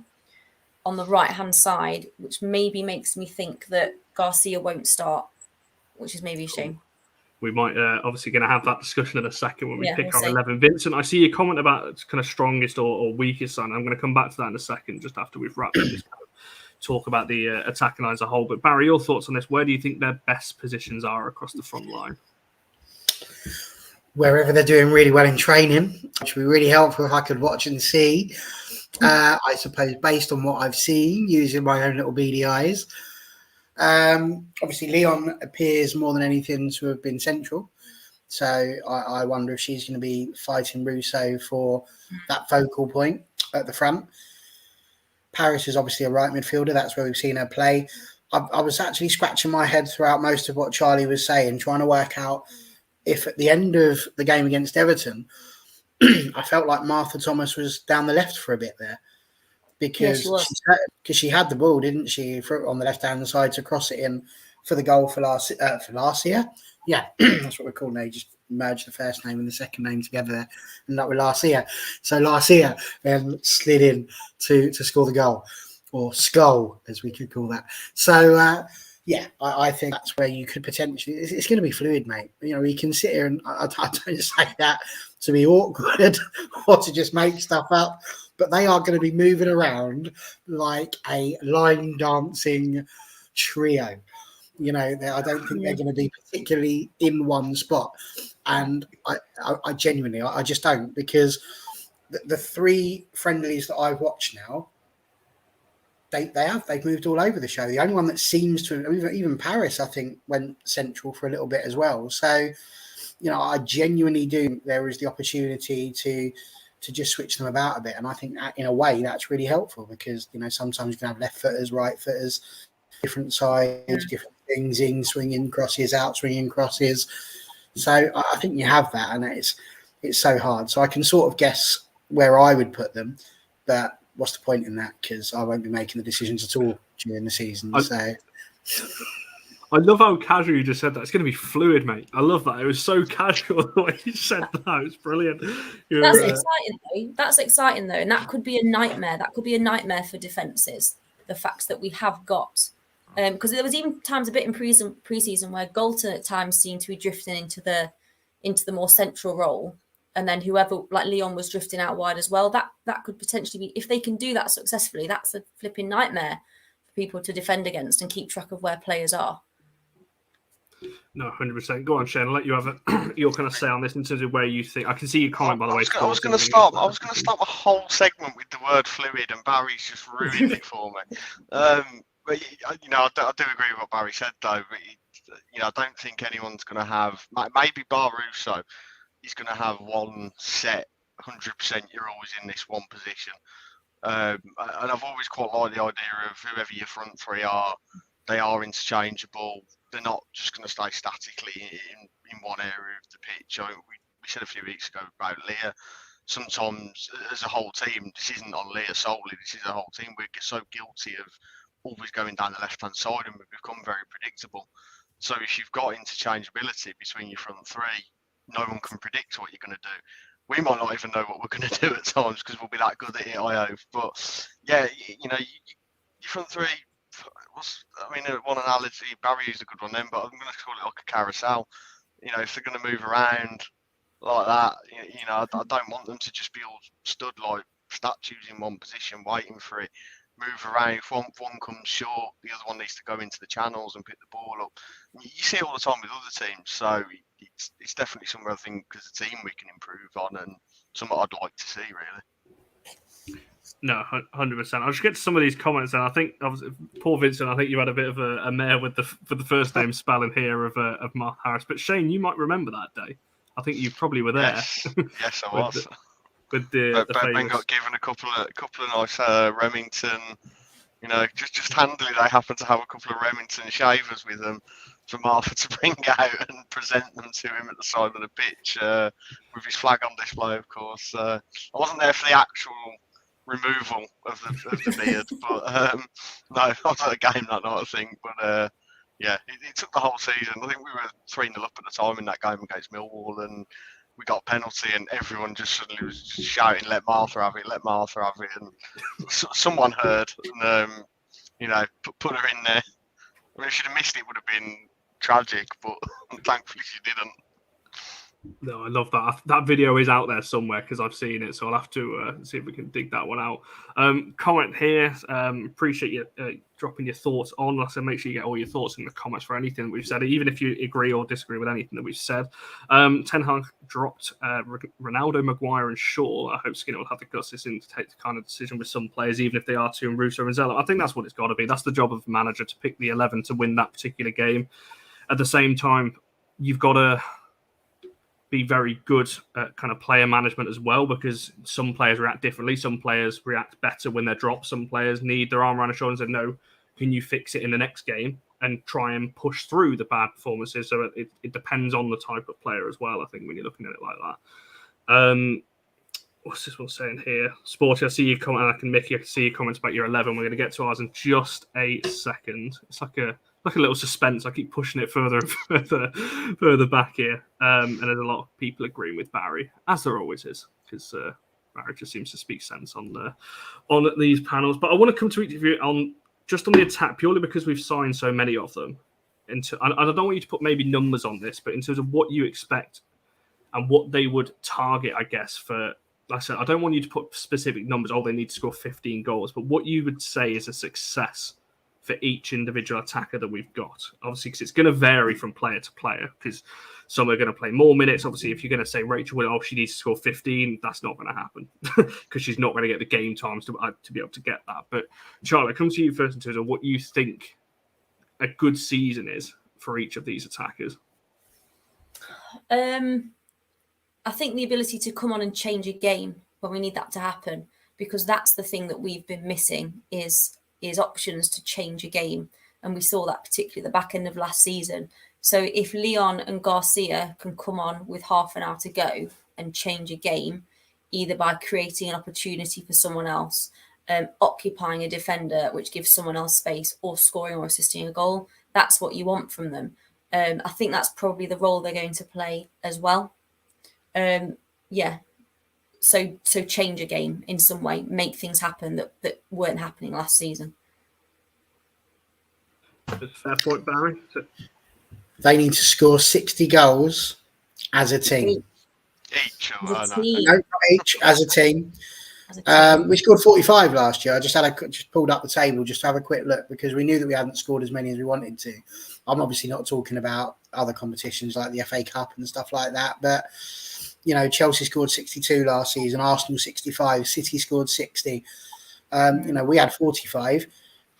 on the right-hand side, which maybe makes me think that Garcia won't start, which is maybe a shame. We might obviously going to have that discussion in a second when we pick our 11. Vincent, I see your comment about kind of strongest or weakest sign. I'm going to come back to that in a second, just after we've wrapped up this talk about the attacking line as a whole. But Barry, your thoughts on this? Where do you think their best positions are across the front line? Wherever they're doing really well in training, which would be really helpful if I could watch and see. I suppose based on what I've seen, using my own little beady eyes. Obviously, Leon appears more than anything to have been central. So I wonder if she's going to be fighting Russo for that focal point at the front. Parris is obviously a right midfielder. That's where we've seen her play. I was actually scratching my head throughout most of what Charlie was saying, trying to work out if at the end of the game against Everton, I felt like Martha Thomas was down the left for a bit there. Because she had the ball, didn't she, on the left-hand side to cross it in for the goal for Garcia. Yeah, that's what we're calling it. You just merged the first name and the second name together there, and that with Garcia. So Garcia slid in to score the goal, or skull, as we could call that. So, I think that's where you could potentially... It's going to be fluid, mate. You know, you can sit here and... I don't say that to be awkward or to just make stuff up, but they are going to be moving around like a line dancing trio. You know, I don't think they're going to be particularly in one spot. And I genuinely, I just don't, because the three friendlies that I've watched now, they've moved all over the show. The only one that seems to, even Parris, I think, went central for a little bit as well. So, you know, I genuinely do think there is the opportunity to just switch them about a bit. And I think that, in a way, that's really helpful because, you know, sometimes you can have left footers, right footers, different sides, different things, in, swinging crosses, out, swinging crosses. So I think you have that, and it's so hard. So I can sort of guess where I would put them, but what's the point in that? Because I won't be making the decisions at all during the season. I love how casual you just said that. It's going to be fluid, mate. I love that. It was so casual the way you said that. It's brilliant. That's exciting, though. That's exciting, though. And that could be a nightmare. That could be a nightmare for defences, the facts that we have got. Because there was even times a bit in pre-season where Galton at times seemed to be drifting into the more central role. And then whoever, like Leon, was drifting out wide as well. That could potentially be, if they can do that successfully, that's a flipping nightmare for people to defend against and keep track of where players are. No, 100%. Go on, Shane. I'll let you have it. Your kind of say on this in terms of where you think. I can see your comment, by the way. I was going to start a whole segment with the word fluid, and Barry's just ruined it for me. But you know, I do agree with what Barry said, though. But you know, I don't think anyone's going to have. Maybe Bar Russo is going to have one set 100%. You're always in this one position, and I've always quite liked the idea of whoever your front three are, they are interchangeable. They're not just going to stay statically in one area of the pitch. We said a few weeks ago about Leah. Sometimes, as a whole team, this isn't on Leah solely. This is a whole team. We get so guilty of always going down the left-hand side, and we've become very predictable. So if you've got interchangeability between your front three, no one can predict what you're going to do. We might not even know what we're going to do at times because we'll be that good at it, I hope. But yeah, you know, your front three. One analogy, Barry used a good one then, but I'm going to call it like a carousel. You know, if they're going to move around like that, you know, I don't want them to just be all stood like statues in one position, waiting for it. Move around. If one comes short, the other one needs to go into the channels and pick the ball up. You see it all the time with other teams, so it's definitely something I think as a team we can improve on, and something I'd like to see really. No, 100%. I'll just get to some of these comments, and I think, Paul Vincent, I think you had a bit of a mare with the first name spelling here of Mark Harris. But Shane, you might remember that day. I think you probably were there. Yes, I was. With the Ben got given a couple of nice Remington. You know, just handily, they happened to have a couple of Remington shavers with them for Martha to bring out and present them to him at the side of the pitch with his flag on display, of course. I wasn't there for the actual removal of the beard, but no, I was at a game that night, I think. But yeah, it took the whole season. I think we were 3-0 up at the time in that game against Millwall, and we got a penalty, and everyone just suddenly was just shouting, "Let Martha have it! Let Martha have it!" And someone heard, and you know, put her in there. I mean, if she'd have missed it, it would have been tragic, but thankfully she didn't. No, I love that. That video is out there somewhere because I've seen it, so I'll have to see if we can dig that one out. Comment here. Appreciate you dropping your thoughts on. Like I said, make sure you get all your thoughts in the comments for anything that we've said, even if you agree or disagree with anything that we've said. Ten Hag dropped Ronaldo, Maguire, and Shaw. I hope Skinner will have the guts this in to take the kind of decision with some players, even if they are two, and Russo and Zella. I think that's what it's got to be. That's the job of the manager, to pick the 11 to win that particular game. At the same time, you've got to be very good at kind of player management as well, because some players react differently. Some players react better when they're dropped. Some players need their arm around the shoulder and say, no, can you fix it in the next game and try and push through the bad performances? So it depends on the type of player as well, I think, when you're looking at it like that. What's this one saying here? Sporty, I see you comment, and Mickey, I can see your comments about your 11. We're going to get to ours in just a second. It's like a little suspense. I keep pushing it further and further back here. And there's a lot of people agreeing with Barry, as there always is, because Barry just seems to speak sense on these panels. But I want to come to each of you on the attack, purely because we've signed so many of them. I don't want you to put maybe numbers on this, but in terms of what you expect and what they would target, I guess, for, like I said, I don't want you to put specific numbers. Oh, they need to score 15 goals. But what you would say is a success for each individual attacker that we've got. Obviously, because it's going to vary from player to player, because some are going to play more minutes. Obviously, if you're going to say Rachel Williams, she needs to score 15, that's not going to happen because she's not going to get the game times to be able to get that. But Charlotte, come to you first in terms of what you think a good season is for each of these attackers. I think the ability to come on and change a game when we need that to happen, because that's the thing that we've been missing is options to change a game. And we saw that particularly at the back end of last season. So if Leon and Garcia can come on with half an hour to go and change a game, either by creating an opportunity for someone else, occupying a defender, which gives someone else space, or scoring or assisting a goal, that's what you want from them. I think that's probably the role they're going to play as well. So change a game in some way, make things happen that weren't happening last season. Fair point, Barry. They need to score 60 goals as a team. Each. No, not each, as a team. We scored 45 last year. I just pulled up the table just to have a quick look, because we knew that we hadn't scored as many as we wanted to. I'm obviously not talking about other competitions like the FA Cup and stuff like that, but you know, Chelsea scored 62 last season, Arsenal 65, City scored 60. You know, we had 45,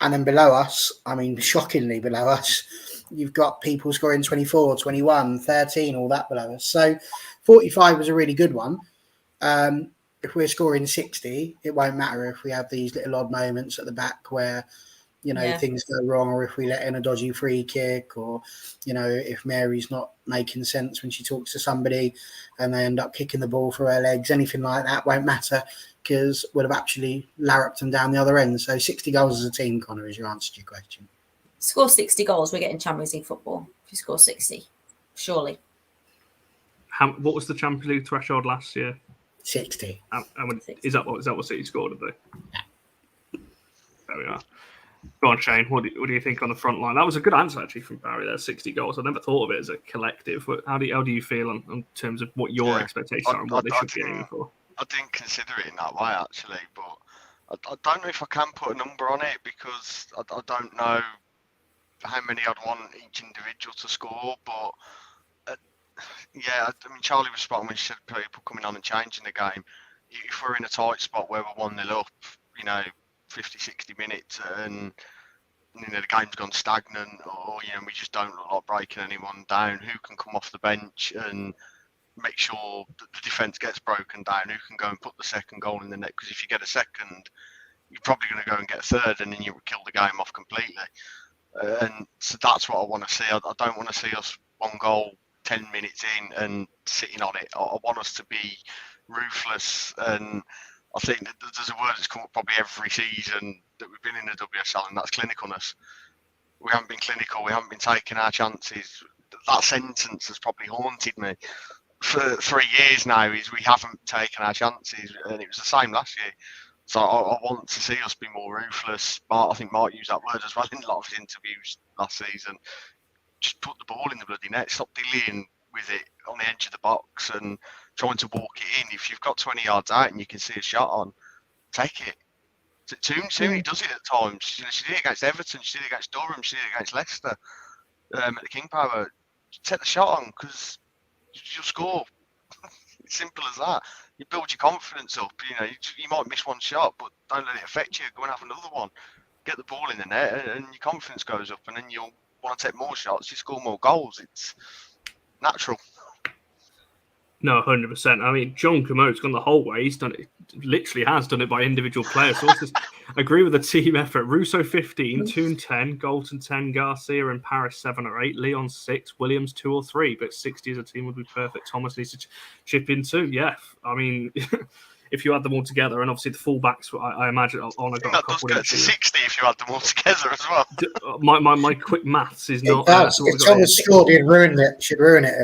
and then below us, I mean, shockingly below us, you've got people scoring 24, 21, 13, all that below us. So 45 was a really good one. If we're scoring 60, it won't matter if we have these little odd moments at the back where, you know, things go wrong, or if we let in a dodgy free kick, or, you know, if Mary's not making sense when she talks to somebody and they end up kicking the ball through her legs, anything like that won't matter, because we'll have actually larruped them down the other end. So 60 goals as a team, Connor, is your answer to your question. Score 60 goals, we're getting Champions League football. If you score 60, surely. What was the Champions League threshold last year? 60. Is that what City scored, did they? Yeah. There we are. Go on, Shane. What do you think on the front line? That was a good answer, actually, from Barry there. 60 goals. I never thought of it as a collective. How do you feel in terms of what your expectations are and what they should be aiming for? I didn't consider it in that way, actually, but I don't know if I can put a number on it, because I don't know how many I'd want each individual to score. But I mean, Charlie was spot on when she said people coming on and changing the game. If we're in a tight spot where we're 1-0 up, you know, 50, 60 minutes, and you know the game's gone stagnant, or you know we just don't look like breaking anyone down, who can come off the bench and make sure that the defence gets broken down? Who can go and put the second goal in the net? Because if you get a second, you're probably going to go and get a third, and then you kill the game off completely. And so that's what I want to see. I don't want to see us one goal 10 minutes in and sitting on it. I want us to be ruthless, and I think that there's a word that's come up probably every season that we've been in the WSL, and that's clinicalness. We haven't been clinical. We haven't been taking our chances. That sentence has probably haunted me for 3 years now, is we haven't taken our chances, and it was the same last year. So I want to see us be more ruthless. I think Mark used that word as well in a lot of his interviews last season. Just put the ball in the bloody net. Stop dillying with it on the edge of the box and trying to walk it in. If you've got 20 yards out and you can see a shot on, take it. Tooney does it at times. You know, she did it against Everton, she did it against Durham, she did it against Leicester at the King Power. Take the shot on because you'll score. It's simple as that. You build your confidence up. You know, you might miss one shot, but don't let it affect you. Go and have another one. Get the ball in the net, and your confidence goes up, and then you'll want to take more shots. You score more goals. It's natural. No, 100%. I mean, John Comote's gone the whole way. He's done it, literally has done it by individual players. So I agree with the team effort. Russo 15, Toon 10, Galton 10, Garcia and Parris 7 or 8, Leon 6, Williams 2 or 3. But 60 as a team would be perfect. Thomas needs to chip in too. Yeah, I mean, if you add them all together, and obviously the fullbacks, I imagine on a That does get to 60 if you add them all together as well. My quick maths is not. If Thomas scored, he'd ruin it. She'd ruin it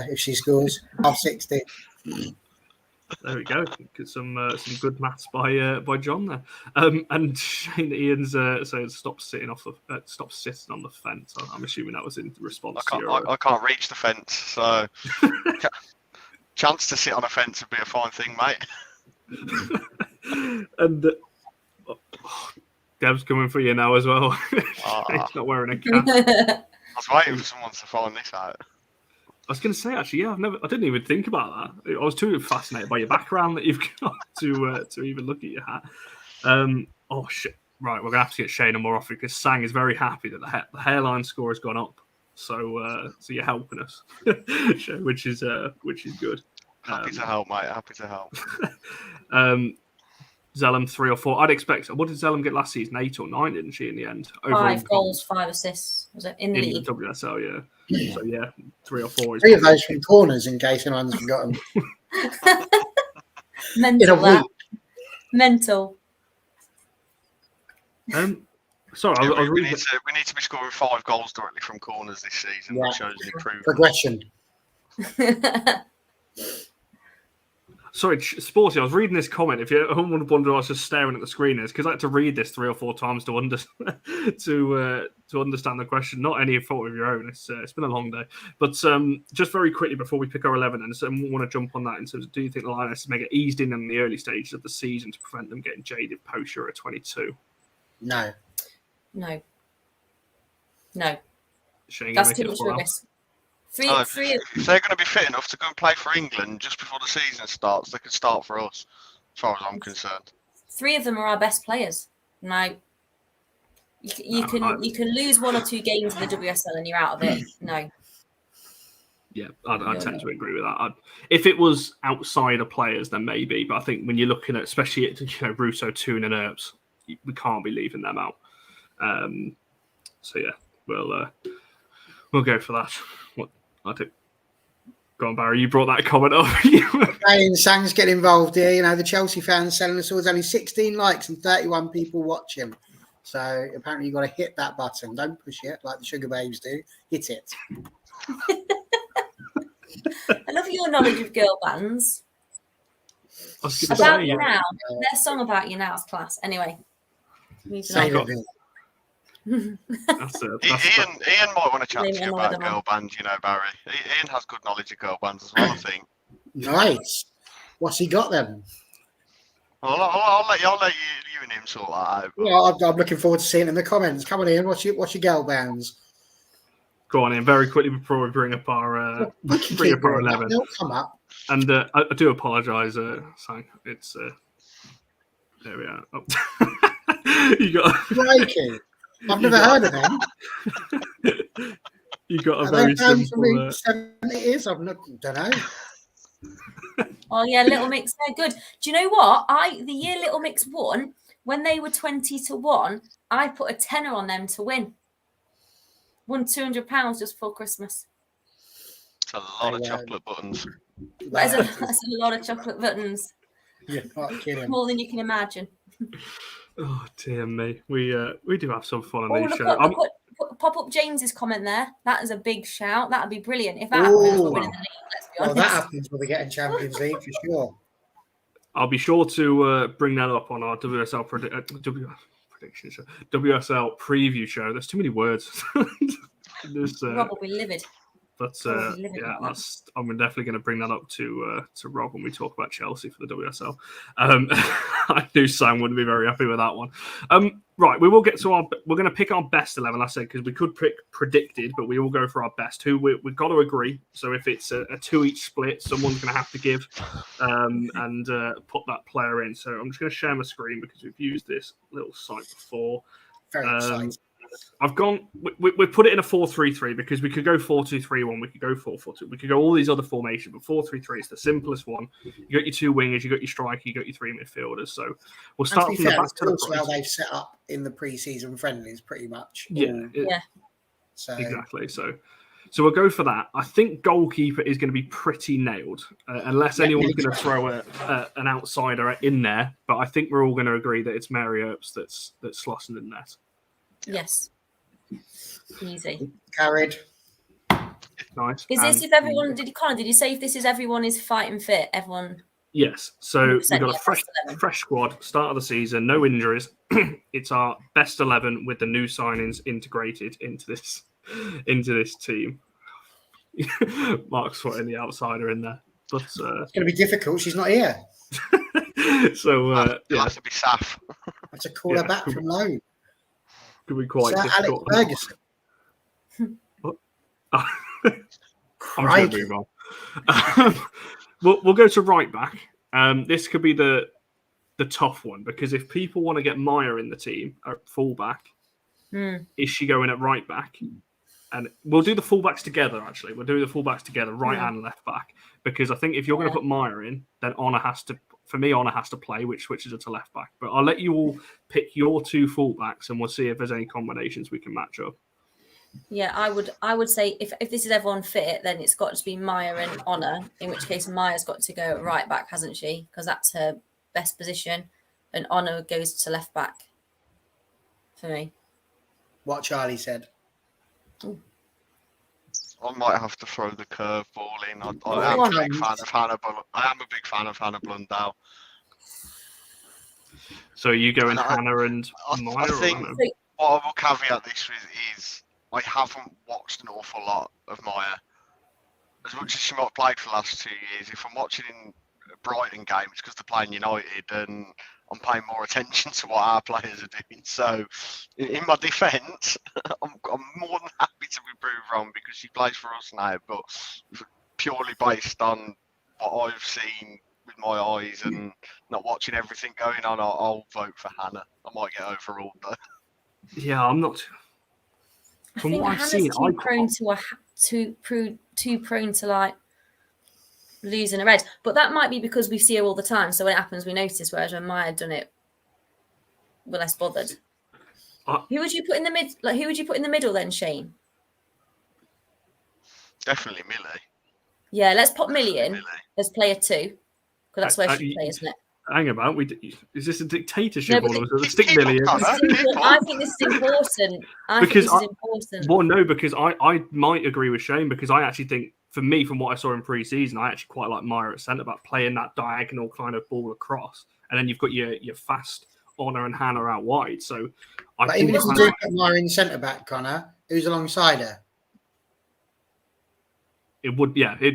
if she scores half 60. There we go. Get some good maths by John there. And Shane Ian's saying stop sitting on the fence. I'm assuming that was in response to your. I can't reach the fence, so chance to sit on a fence would be a fine thing, mate. And Deb's coming for you now as well. He's not wearing a cap. I was waiting for someone to find this out. I was going to say, actually, I didn't even think about that. I was too fascinated by your background that you've got to even look at your hat. Oh shit! Right, we're going to have to get Shane more often because Sang is very happy that the hairline score has gone up. So you're helping us, which is good. Happy to help, mate. Happy to help. Zellum 3 or 4. I'd expect. What did Zellum get last season? 8 or 9, didn't she? In the end, 5 goals, 5 assists. Was it in the league? WSL? Yeah. So yeah, 3 or 4. 3 of those from corners, in case anyone's forgotten. Mental. That. Mental. Sorry, Yeah, I was we reading. need to be scoring 5 goals directly from corners this season, which shows an improvement. Progression. Sorry, Sporty, I was reading this comment. If you wonder why I was just staring at the screen, is because I had to read this 3 or 4 times to understand the question. Not any fault of your own. It's been a long day. But just very quickly before we pick our 11, and so we want to jump on that in terms of, do you think the Lionesses may get eased in the early stages of the season to prevent them getting jaded post-Euro 22? No. Shane, That's too much of a risk. If they're going to be fit enough to go and play for England just before the season starts, they could start for us, as far as I'm concerned. 3 of them are our best players. Now, you can lose 1 or 2 games in the WSL and you're out of it. No. Yeah, I tend to agree with that. If it was outside of players, then maybe. But I think when you're looking at, especially at Russo, Toon, and Earps, we can't be leaving them out. So yeah, we'll go for that. What I do? Go on, Barry. You brought that comment up. Sang's getting involved here. You know, the Chelsea fans selling us all. There's only 16 likes and 31 people watching. So apparently you've got to hit that button. Don't push it like the Sugar Babes do. Hit it. I love your knowledge of girl bands. About You Now. Their song About You Now is class. Anyway. Ian might want to chat to you about girl bands, you know, Barry. Ian has good knowledge of girl bands as well, I think. Nice. What's he got then? Well, I'll let you and him sort that out. But... Yeah, I'm looking forward to seeing it in the comments. Come on, Ian. What's your girl bands? Go on, Ian. Very quickly before we bring up our 11. They'll come up. And I do apologise, Sang. It's there we are. Oh. You got Crikey. I've never heard of them. You got a very simple. 70 years. I've not. Don't know. Oh yeah, Little Mix, they're good. Do you know what? The year Little Mix won, when they were 20-1, I put a tenner on them to win. Won £200 just before Christmas. It's a lot of chocolate buttons. That's a lot of chocolate buttons. You're not kidding. More than you can imagine. Oh dear me, we do have some fun on these shows. Pop up James's comment there. That is a big shout. That'd be brilliant if that happens. We're winning the league. Let's be honest. Well, that happens. We'll be getting Champions League for sure. I'll be sure to bring that up on our WSL prediction show, WSL preview show. There's too many words. Rob will be livid. But Oh, we live in yeah, that. I'm definitely going to bring that up to Rob when we talk about Chelsea for the WSL. I knew Sam wouldn't be very happy with that one. Right, we will get to we're going to pick our best 11, I said, because we could pick predicted, but we all go for our best. We've got to agree. So if it's a 2 each split, someone's going to have to give and put that player in. So I'm just going to share my screen because we've used this little site before. Very exciting. I've gone. We put it in a 4-3-3 because we could go 4-2-3-1. We could go 4-4-2. We could go all these other formations, but 4-3-3 is the simplest one. You got your 2 wingers, you got your striker, you got your 3 midfielders. So we'll start And from to be the fair, back to the that's front. how they've set up in the pre-season friendlies, pretty much. Yeah. So Exactly. So we'll go for that. I think goalkeeper is going to be pretty nailed, unless anyone's going to throw an outsider in there. But I think we're all going to agree that it's Mary Earps that's slossing in net. Yes. Easy. carried. Nice. Is this if everyone did you say if this is everyone is fighting fit? Everyone. Yes. So 100%, we've got yeah, a best 11. fresh squad, start of the season, no injuries. It's our best 11 with the new signings integrated into this team. Mark's putting the outsider in there, but It's going to be difficult. She's not here. so It'll yeah, have to be Saf. I have to call her back from loan. could be quite Sir difficult. Alex Ferguson. I'm just going Crikey. to move on. We'll go to right back. This could be the tough one because if people want to get Maya in the team at fullback, is she going at right back? And we'll do the fullbacks together. Actually, we'll do the fullbacks together, right and left back, because I think if you're going to put Maya in, then Honor has to. For me, Honor has to play, which switches her to left back. But I'll let you all pick your 2 fullbacks, and we'll see if there's any combinations we can match up. Yeah, I would say if this is everyone fit, then it's got to be Maya and Honor. In which case, Maya's got to go at right back, hasn't she? Because that's her best position, and Honor goes to left back. For me, What Charlie said. I might have to throw the curveball in. I am Go a on, big then. fan of Hannah. I am a big fan of Hannah Blundell. So you go in And Hannah and Maya? I or think Hannah? what I will caveat this with is I haven't watched an awful lot of Maya. As much as she might have played for the last 2 years, if I'm watching in Brighton games because they're playing United, and I'm paying more attention to what our players are doing. So, in my defence, I'm more than happy to be proved wrong because she plays for us now. But purely based on what I've seen with my eyes and not watching everything going on, I'll vote for Hannah. I might get overruled though. Yeah, I'm not. I From think what I've Hannah's seen, too prone to like losing a red. But that might be because we see her all the time, so when it happens, we notice. Whereas when Maya had done it, we're less bothered. Who would you put in the mid? Like, who would you put in the middle then, Shane? Definitely Millie. Yeah, let's put Millie in Millie. as player 2 because that's where she plays, isn't it? Hang about. Is this a dictatorship? No, or was it stick Millie in? I think this is important. Well, no, because I might agree with Shane because I actually think, for me, from what I saw in pre-season, I actually quite like Maya at centre back, playing that diagonal kind of ball across, and then you've got your fast Honor and Hannah out wide. So, But even if you do put Maya in centre back, Connor, who's alongside her? it'd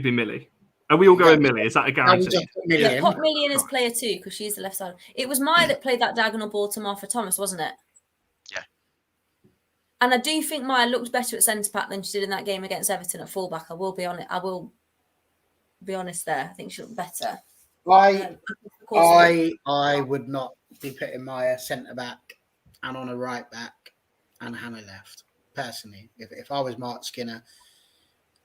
be Millie. Are we all going Millie? Is that a guarantee? Yeah, put Millie in as player 2 because she's the left side. It was Maya that played that diagonal ball to Martha Thomas, wasn't it? Yeah. And I do think Maya looked better at centre back than she did in that game against Everton at fullback. I will be honest there. I think she looked better. I would not be putting Maya centre back and on a right back and Hannah left. Personally, if I was Marc Skinner,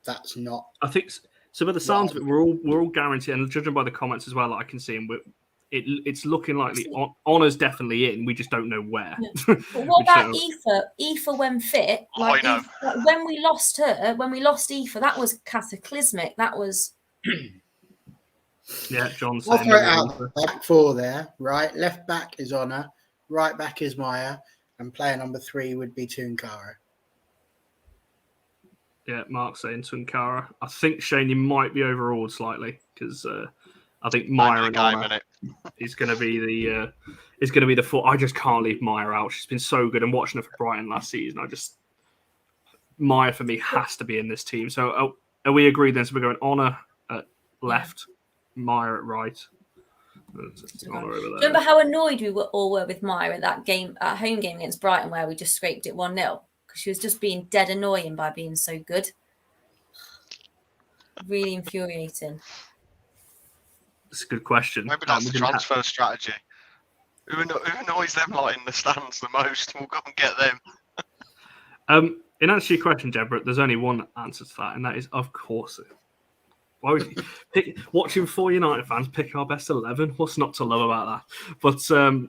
that's not. I think so. By the sounds of it, we're all guaranteed, and judging by the comments as well, that I can see, and it's looking like the Honor's definitely in. We just don't know where. Yeah. But what about Aoife? Aoife when fit, like, I know. When we lost Aoife, that was cataclysmic. That was. Yeah, John. I'll throw it out. Back 4 there, right? Left back is Honor, right back is Maya, and player number 3 would be Tounkara. Yeah, Mark saying Tounkara. I think, Shane, you might be overruled slightly because I think Maya and Honor is going to be the foot. I just can't leave Maya out. She's been so good, and watching her for Brighton last season, Maya for me has to be in this team. So are we agreed then? So we're going Honor at left, Maya at right. Honor over there. Remember how annoyed we all were with Maya at that game, at home game against Brighton, where we just scraped it 1-0 because she was just being dead annoying by being so good. Really infuriating. That's a good question. Maybe that's the transfer strategy. Who annoys them lot in the stands the most? We'll go and get them. In answer to your question, Deborah, there's only one answer to that, and that is, of course. Why would you watching 4 United fans pick our best 11? What's not to love about that? But so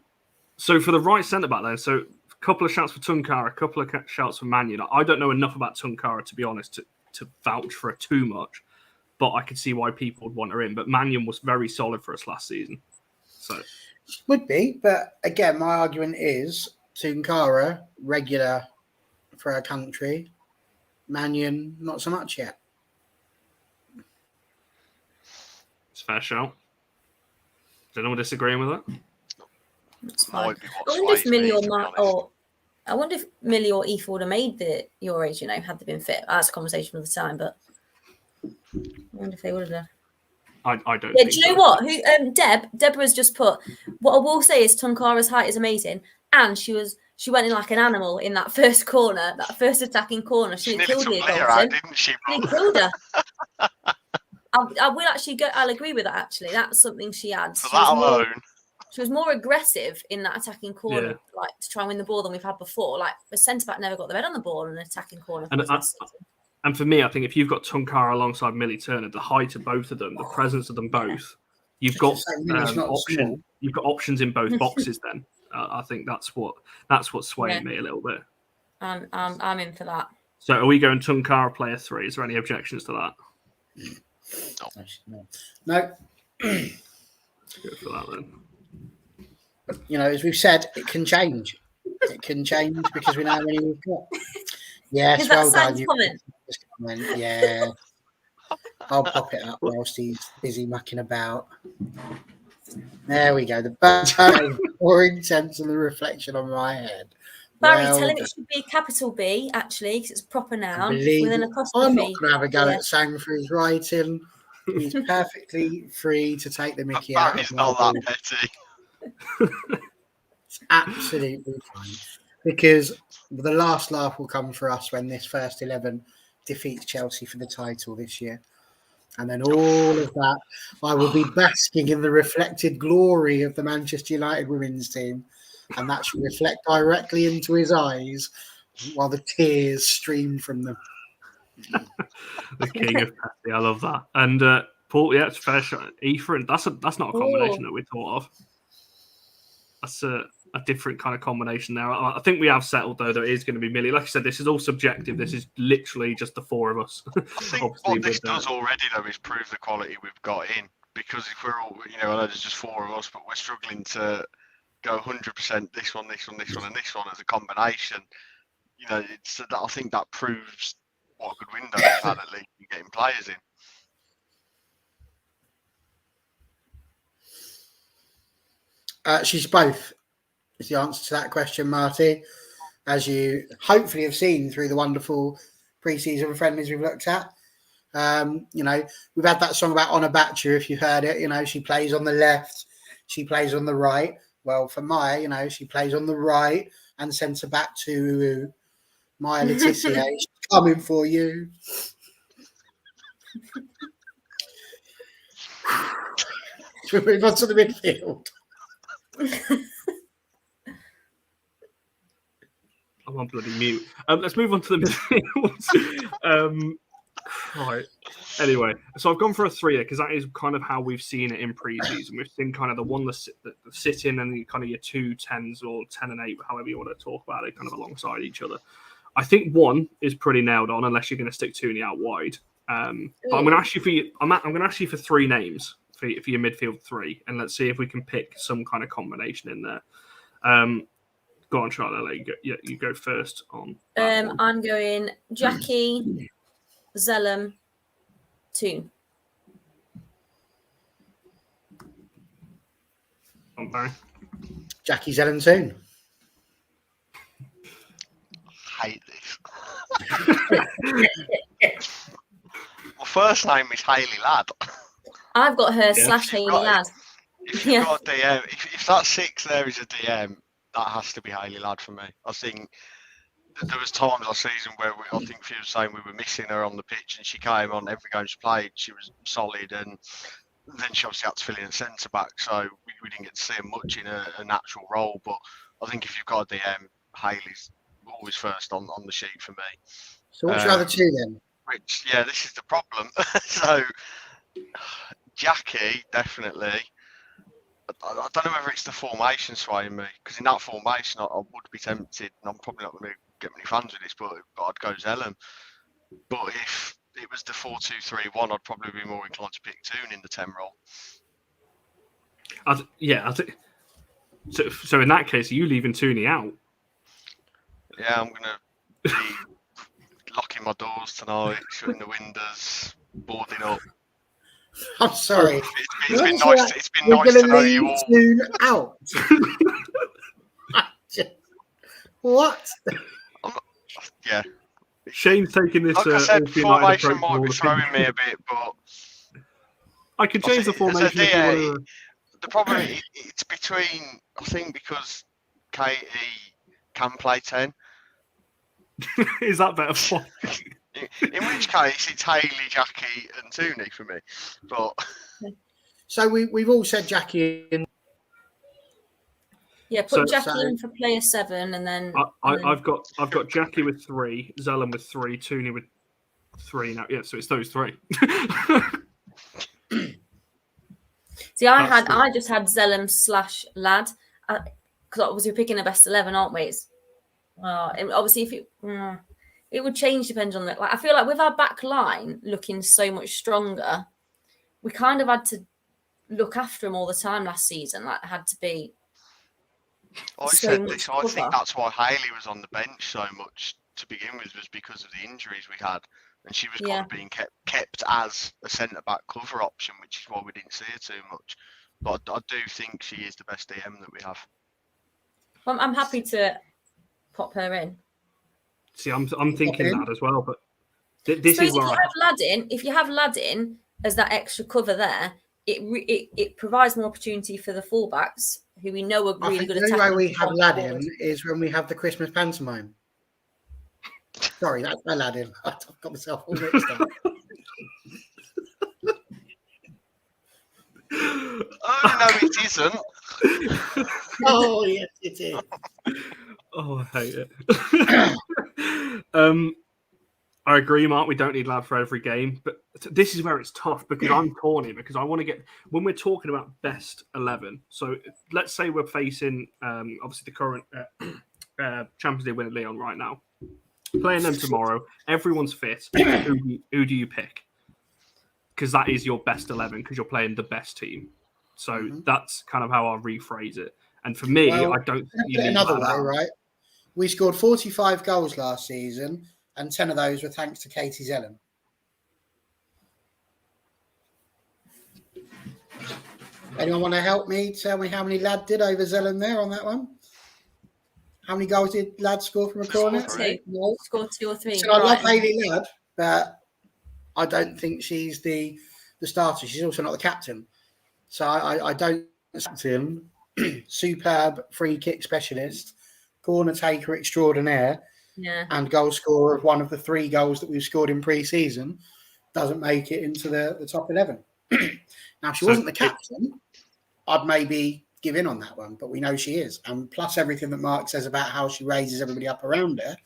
for the right centre back then, so a couple of shouts for Tounkara, a couple of shouts for Man United. I don't know enough about Tounkara, to be honest, to vouch for her too much, but I could see why people would want her in. But Man United was very solid for us last season. So would be, but again, my argument is Tounkara, regular for our country, Man United, not so much yet. It's a fair shout. Is anyone disagreeing with that? That's fine. I wonder if Millie or Aoife would have made your age, had they been fit. That's a conversation for the time, but I wonder if they would have done. I don't. Yeah, do you know what? Deborah's just put. What I will say is Tounkara's height is amazing, and she went in like an animal in that first corner, that first attacking corner. She killed her, didn't she? She killed her. I will actually go. I'll agree with that. Actually, that's something she adds. For that alone. She was more aggressive in that attacking corner, like to try and win the ball than we've had before. Like the centre back never got the head on the ball in an attacking corner. And for me, I think if you've got Tounkara alongside Millie Turner, the height of both of them, the presence of them both, you've got You've got options in both boxes. Then I think that's what's swaying me a little bit. I'm in for that. So are we going Tounkara player 3? Is there any objections to that? No. Good for that then. As we've said, it can change. It can change because we know how many we've got. Yes, well done. Comment. Yeah. I'll pop it up whilst he's busy mucking about. There we go. The bang, more intense than the reflection on my head. Barry, tell him it should be a capital B, actually, because it's a proper noun with an apostrophe. I'm not going to have a go at Sang for his writing. He's perfectly free to take the mickey out. Barry's not that petty. It's absolutely fine. Because the last laugh will come for us when this first 11 defeats Chelsea for the title this year. And then all of that, I will be basking in the reflected glory of the Manchester United women's team. And that should reflect directly into his eyes while the tears stream from them. The king of petty. I love that. And Paul, it's fair shot. Aoife, that's not a combination that we thought of. That's a different kind of combination there. I think we have settled, though, that it is going to be Millie. Like I said, this is all subjective. This is literally just the 4 of us. I think what this does already, though, is prove the quality we've got in. Because if we're all, I know there's just 4 of us, but we're struggling to go 100% this one, and this one as a combination. I think that proves what a good window we've had at least in getting players in. She's both, is the answer to that question, Marty. As you hopefully have seen through the wonderful pre-season friendlies we've looked at. We've had that song about Honor Batcher, if you heard it. She plays on the left, she plays on the right. Well, for Maya, she plays on the right and centre back to Maya Le Tissier. She's coming for you. Should we move on to the midfield? I'm on bloody mute. Let's move on to the midfield. Right. Anyway, so I've gone for a 3 because that is kind of how we've seen it in pre-season. We've seen kind of the one that sit in and kind of your 2 10s or 10 and 8, however you want to talk about it, kind of alongside each other. I think 1 is pretty nailed on, unless you're going to stick Tooney out wide. But I'm going to ask you for 3 names for your midfield 3, and let's see if we can pick some kind of combination in there. Go on, Charlotte. You go first on. I'm going Jackie, Zellum, Toon. On Barry. Jackie Zellum Toon. Hate this. first name is Hayley Ladd. I've got her Yeah. / Hayley Ladd. If you've got a DM, if that 6 there is a DM, that has to be Hayley Ladd for me. I think there was times last season where I think she was saying we were missing her on the pitch, and she came on every game she played. She was solid, and then she obviously had to fill in at centre back, so we didn't get to see her much in a natural role. But I think if you've got a DM, Hayley's always first on the sheet for me. So what's your other two then? Which, yeah, this is the problem. So Jackie, definitely. I don't know whether it's the formation swaying me, because in that formation I would be tempted, and I'm probably not going to get many fans with this, but I'd go Zellum. But if it was the 4-2-3-1, I'd probably be more inclined to pick Toon in the 10 role. I think so. In that case, are you leaving Tooney out? Yeah, I'm going to be locking my doors tonight, shutting the windows, boarding up. I'm sorry. It's been nice. It's been nice to know you all. Toon out. What? Yeah. Shane's taking this. Like I said, All United formation approach might be more throwing me a bit, but I could change the formation. As a DA, the problem it's between. I think because Katie can play 10. Is that better for? In which case, it's Hayley, Jackie, and Tooney for me. But so we've all said Jackie in. Yeah, put Jackie in for player 7, and then I've got Jackie with 3, Zellum with 3, Tooney with 3 now. Yeah, so it's those 3. See, I just had Zellum / Ladd, because obviously we're picking the best 11, aren't we? It's, obviously, if it would change depending on that. Like, I feel like with our back line looking so much stronger, we kind of had to look after him all the time last season. Like, it had to be. I said this. I think that's why Hayley was on the bench so much to begin with, was because of the injuries we had, and she was kind of being kept as a centre back cover option, which is why we didn't see her too much. But I do think she is the best DM that we have. Well, I'm happy to pop her in. See, I'm thinking that as well, but this is where if you have Ladd in as that extra cover there, it provides more opportunity for the fullbacks who we know are really good. The only way we have Ladd in is when we have the Christmas pantomime. Sorry, that's my Ladd in. I've got myself all mixed up. Oh no, it isn't. Oh yes, it is. Oh, I hate it. I agree, Mark. We don't need Ladd for every game, but this is where it's tough because I'm torn here because I want to get when we're talking about best 11. So let's say we're facing obviously the current Champions League winner Lyon right now, playing them tomorrow. Everyone's fit. Who do you pick? Because that is your best 11 because you're playing the best team. So that's kind of how I'll rephrase it. And for me, I don't think you need another way, right? We scored 45 goals last season, and 10 of those were thanks to Katie Zellum. Anyone want to help me? Tell me how many Ladd did over Zellum there on that one? How many goals did Ladd score from a corner? 2. No. Scored 2 or 3. So I love Hayley Ladd, but I don't think she's the starter. She's also not the captain. So I don't him. Superb free kick specialist, corner taker extraordinaire, and goal scorer of one of the 3 goals that we've scored in pre-season, doesn't make it into the top 11. Now, if she wasn't the captain, I'd maybe give in on that one, but we know she is. And plus everything that Mark says about how she raises everybody up around her,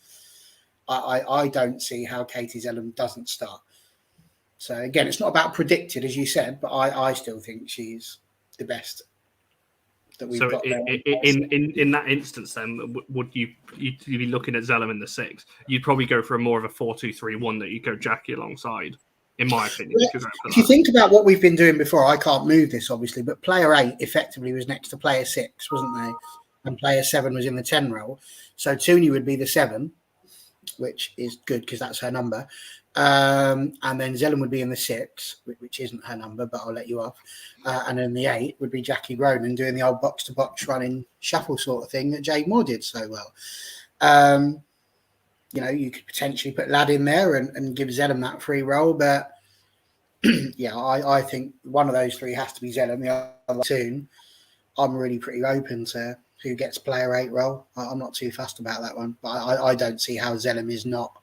I don't see how Katie Zellum doesn't start. So again, it's not about predicted, as you said, but I still think she's the best that we've got. In that instance, then would you'd be looking at Zellum in the 6? You'd probably go for more of a 4-2-3-1 that you go Jackie alongside. In my opinion, if you think about what we've been doing before, I can't move this obviously, but player 8 effectively was next to player 6, wasn't they? And player 7 was in the 10 role. So Tooney would be the 7, which is good because that's her number. And then Zellum would be in the 6, which isn't her number, but I'll let you off. And then the 8 would be Jackie Gronan doing the old box-to-box running shuffle sort of thing that Jade Moore did so well. You could potentially put Ladd in there and give Zellum that free role, but yeah, I think one of those three has to be Zellum. The other two, I'm really pretty open to who gets player 8 role. I'm not too fussed about that one, but I don't see how Zellum is not,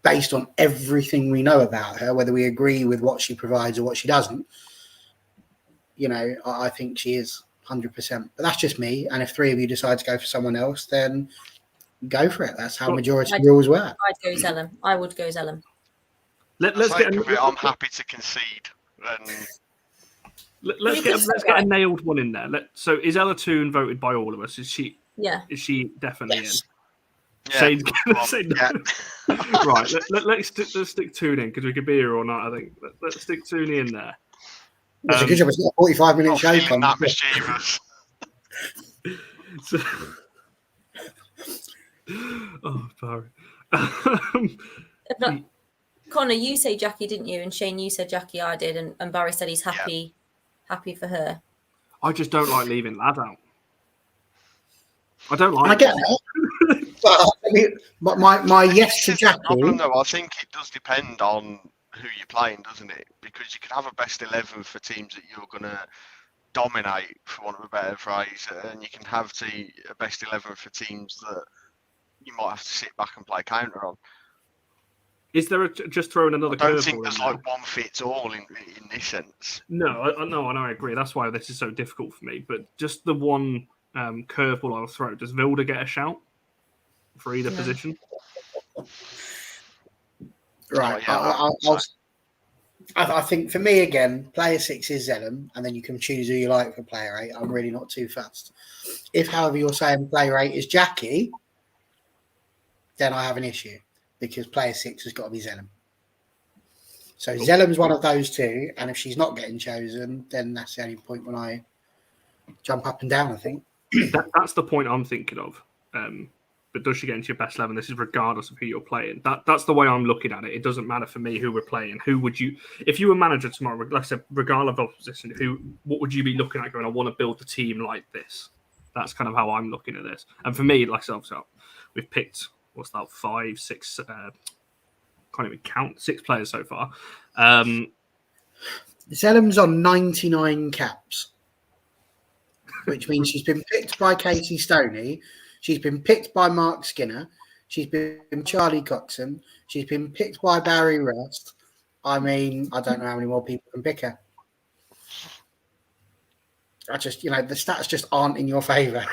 based on everything we know about her, whether we agree with what she provides or what she doesn't. I think she is 100%. But that's just me. And if three of you decide to go for someone else, then go for it. That's how majority rules work. I'd go Zellum. I would go Zellum. Let's get. I'm happy to concede. Let's get a nailed one in there. So is Ella Toon voted by all of us? Is she? Yeah. Is she definitely in? Yeah. Shane's gonna say no. Yeah. Right. Let's stick Toon in because we could be here all night. I think. Let's stick Toon in there. It's a good job. It's not a 45-minute show. That mischievous. So, oh, Parris. Connor, you say Jackie, didn't you? And Shane, you said Jackie. I did, and Barry said he's happy for her. I just don't like leaving Lad out. I don't like. I get that. But my yes to Jackie. Problem, though, I think it does depend on who you're playing, doesn't it? Because you can have a best 11 for teams that you're going to dominate, for want of a better phrase, and you can have a best 11 for teams that you might have to sit back and play counter on. Is there just throwing another? I don't think there's like one fits all in this sense. No, I agree. That's why this is so difficult for me. But just the one curveball I'll throw. Does Vilda get a shout for either position? Right. I think for me again, player 6 is Zellum, and then you can choose who you like for player 8. I'm really not too fussed. If, however, you're saying player 8 is Jackie, then I have an issue because player 6 has got to be Zellum. So Zellum's one of those two, and if she's not getting chosen, then that's the only point when I jump up and down, I think. That's the point I'm thinking of. But does she get into your best 11? This is regardless of who you're playing. That's the way I'm looking at it. It doesn't matter for me who we're playing. Who would you, if you were manager tomorrow, like I said, regardless of opposition, what would you be looking at going, I want to build the team like this? That's kind of how I'm looking at this. And for me, like I said, we've picked, 5, 6, can't even count, 6 players so far. Zellum's on 99 caps, which means she's been picked by Katie Stoney. She's been picked by Marc Skinner. She's been Charlie Coxon. She's been picked by Barry Rust. I mean, I don't know how many more people can pick her. I just, the stats just aren't in your favour.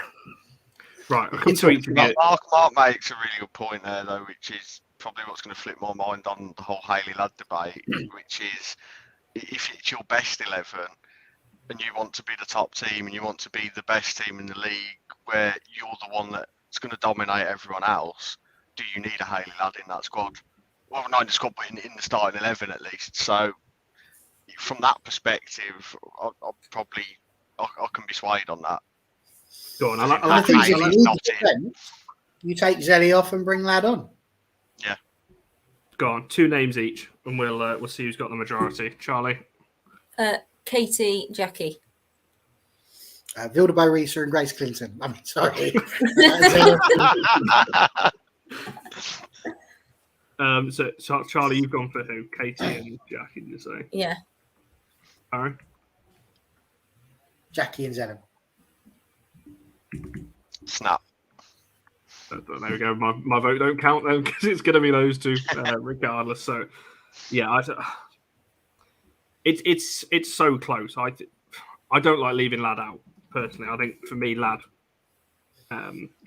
Right. Mark makes a really good point there, though, which is probably what's going to flip my mind on the whole Hayley Ladd debate, which is if it's your best 11 and you want to be the top team and you want to be the best team in the league where you're the one that's going to dominate everyone else, do you need a Hayley Ladd in that squad? Well, not in the squad, but in the starting 11 at least. So from that perspective, I can be swayed on that. Go on. I think you take Zelly off and bring Ladd on. Yeah. Go on. 2 names each, and we'll see who's got the majority. Charlie. Katie, Jackie. Vilda Borisa and Grace Clinton. I'm sorry. So Charlie, you've gone for who? Katie and Jackie, did you say? Yeah. All right. Jackie and Zellum. Snap. There we go. My vote don't count then because it's going to be those two regardless. So, yeah, it's so close. I don't like leaving Ladd out personally. I think for me, Ladd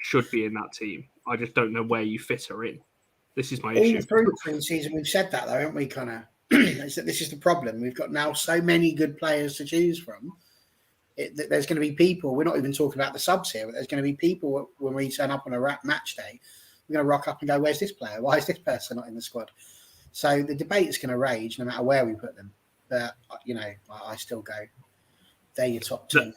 should be in that team. I just don't know where you fit her in. This is my issue. All through the season, we've said that though, haven't we, Connor? This is the problem. We've got now so many good players to choose from. There's going to be people, we're not even talking about the subs here, but there's going to be people when we turn up on a match day, we're going to rock up and go, where's this player? Why is this person not in the squad? So the debate's going to rage no matter where we put them. But, I still go, they're your top 2.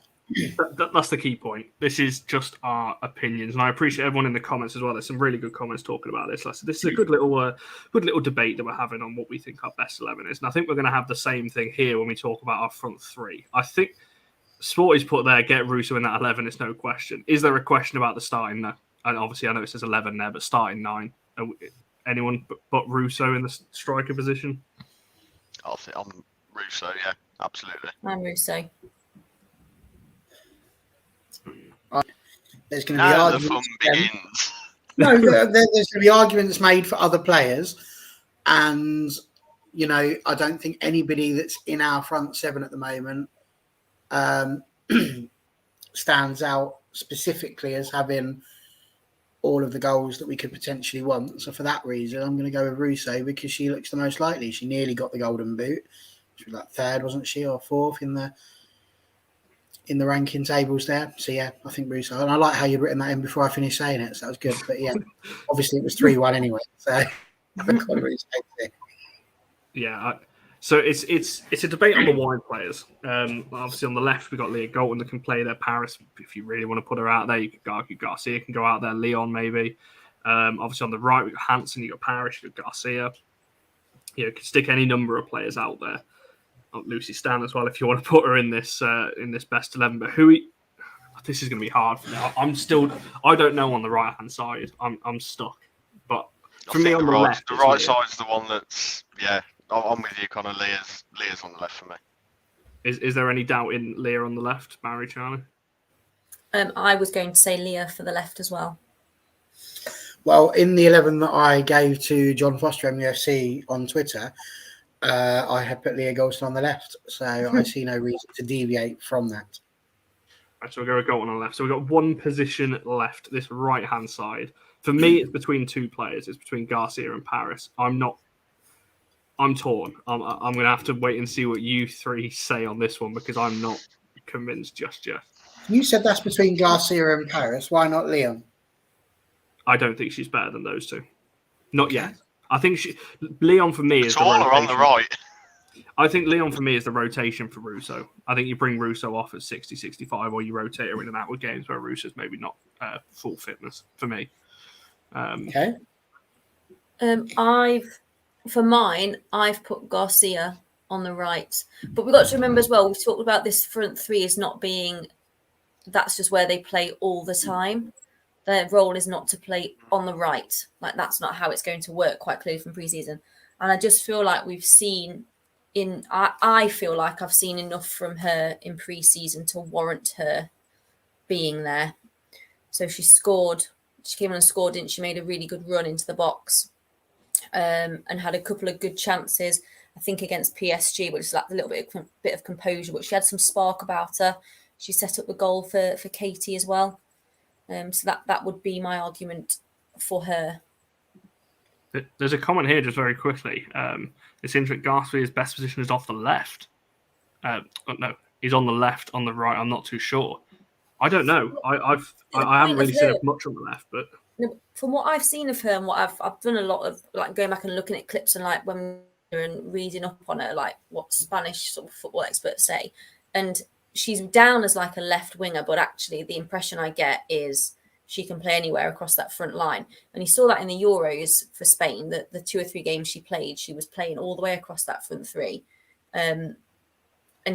That's the key point. This is just our opinions. And I appreciate everyone in the comments as well. There's some really good comments talking about this. This is a good little debate that we're having on what we think our best 11 is. And I think we're going to have the same thing here when we talk about our front 3. I think Sporty's put there, get Russo in that 11, it's no question. Is there a question about the starting? No. And obviously, I know it says 11 there, but starting 9. Anyone but Russo in the striker position? I think I'm Russo. Yeah, absolutely. I'm Russo. There's going to be Now the arguments. fun begins. No, there's going to be arguments made for other players, and I don't think anybody that's in our front seven at the moment stands out specifically as having all of the goals that we could potentially want. So for that reason, I'm going to go with Russo because she looks the most likely. She nearly got the golden boot. She was like third, wasn't she, or fourth in the ranking tables there. So yeah, I think Russo. And I like how you'd written that in before I finished saying it. So that was good. But yeah, obviously it was 3-1 anyway. So I've got Russo there. Yeah. So it's a debate on the wide players. Obviously on the left we've got Leah Galton that can play there. Parris, if you really want to put her out there, you could argue Garcia can go out there. Leon maybe. Obviously on the right we've got Hansen, you've got Parris, you've got Garcia. You can stick any number of players out there. Lucy Stan as well if you want to put her in this best 11. But this is going to be hard for me. I don't know on the right hand side. I'm stuck. But for me on the left, the right side's the one that's I'm with you, Connor. Leah's on the left for me. Is there any doubt in Leah on the left, Barry, Charlie? I was going to say Leah for the left as well. Well, in the 11 that I gave to John Foster MUFC on Twitter, I had put Leah Galton on the left, so I see no reason to deviate from that. Right, so we'll go with Galton on the left. So we've got one position left, this right-hand side. For me, it's between two players. It's between Garcia and Parris. I'm torn. I'm going to have to wait and see what you three say on this one because I'm not convinced just yet. You said that's between Garcia and Parris. Why not Leon? I don't think she's better than those two. Not yet. I think Leon for me is taller on the right. I think Leon for me is the rotation for Russo. I think you bring Russo off at 60, 65, or you rotate her in and out with games where Russo's maybe not full fitness for me. Okay. I've put Garcia on the right, but we've got to remember as well. We've talked about this front three as not being. That's just where they play all the time. Their role is not to play on the right. Like that's not how it's going to work. Quite clearly from preseason, and I just feel like we've seen. I feel like I've seen enough from her in preseason to warrant her being there. So she scored. She came on and scored, didn't she? Made a really good run into the box. And had a couple of good chances, I think, against PSG, which lacked a little bit of composure, but she had some spark about her. She set up the goal for Katie as well. So that would be my argument for her. There's a comment here just very quickly. It seems that Garcia's best position is off the left. No, he's on the left, on the right. I'm not too sure. I don't know. I haven't really seen much on the left, but from what I've seen of her and what I've done a lot of like going back and looking at clips and like when and reading up on her, like what Spanish sort of football experts say, and she's down as like a left winger, but actually the impression I get is she can play anywhere across that front line. And you saw that in the Euros for Spain, that the 2 or 3 games she played, she was playing all the way across that front three. And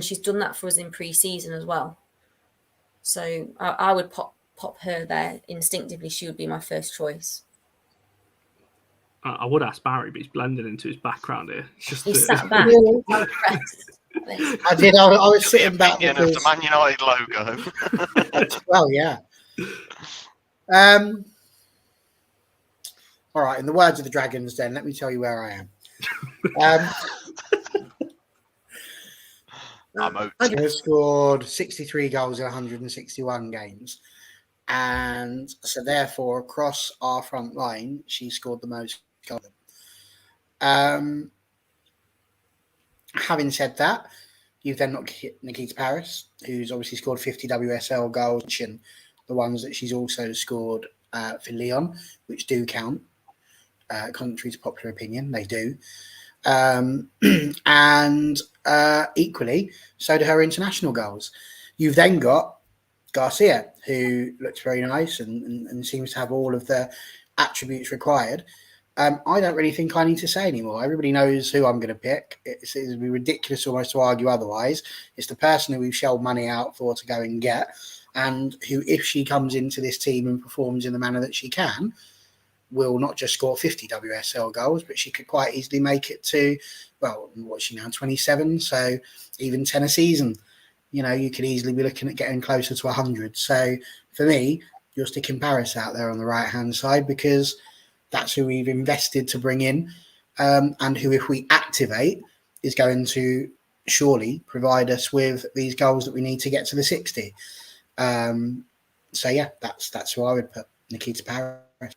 she's done that for us in pre-season as well. So I would pop her there instinctively. She would be my first choice. I would ask Barry, but he's blended into his background here. He sat back. I did. I was sitting back because... of the Man United logo. Well, yeah. All right. In the words of the Dragons, then let me tell you where I am. I has scored 63 goals in 161 games, and so therefore across our front line, she scored the most goals. Having said that, you've then got Nikita Parris, who's obviously scored 50 WSL goals, and the ones that she's also scored for Lyon, which do count, contrary to popular opinion, they do. And equally, so do her international goals. You've then got Garcia, who looks very nice and seems to have all of the attributes required. I don't really think I need to say anymore. Everybody knows who I'm going to pick. It would be ridiculous almost to argue otherwise. It's the person who we've shelled money out for to go and get, and who, if she comes into this team and performs in the manner that she can, will not just score 50 WSL goals, but she could quite easily make it to, well, what's she now, 27? So even 10 a season. You could easily be looking at getting closer to 100. So for me, you're sticking Parris out there on the right-hand side because that's who we've invested to bring in, and who, if we activate, is going to surely provide us with these goals that we need to get to the 60. So yeah, that's who I would put, Nikita Parris.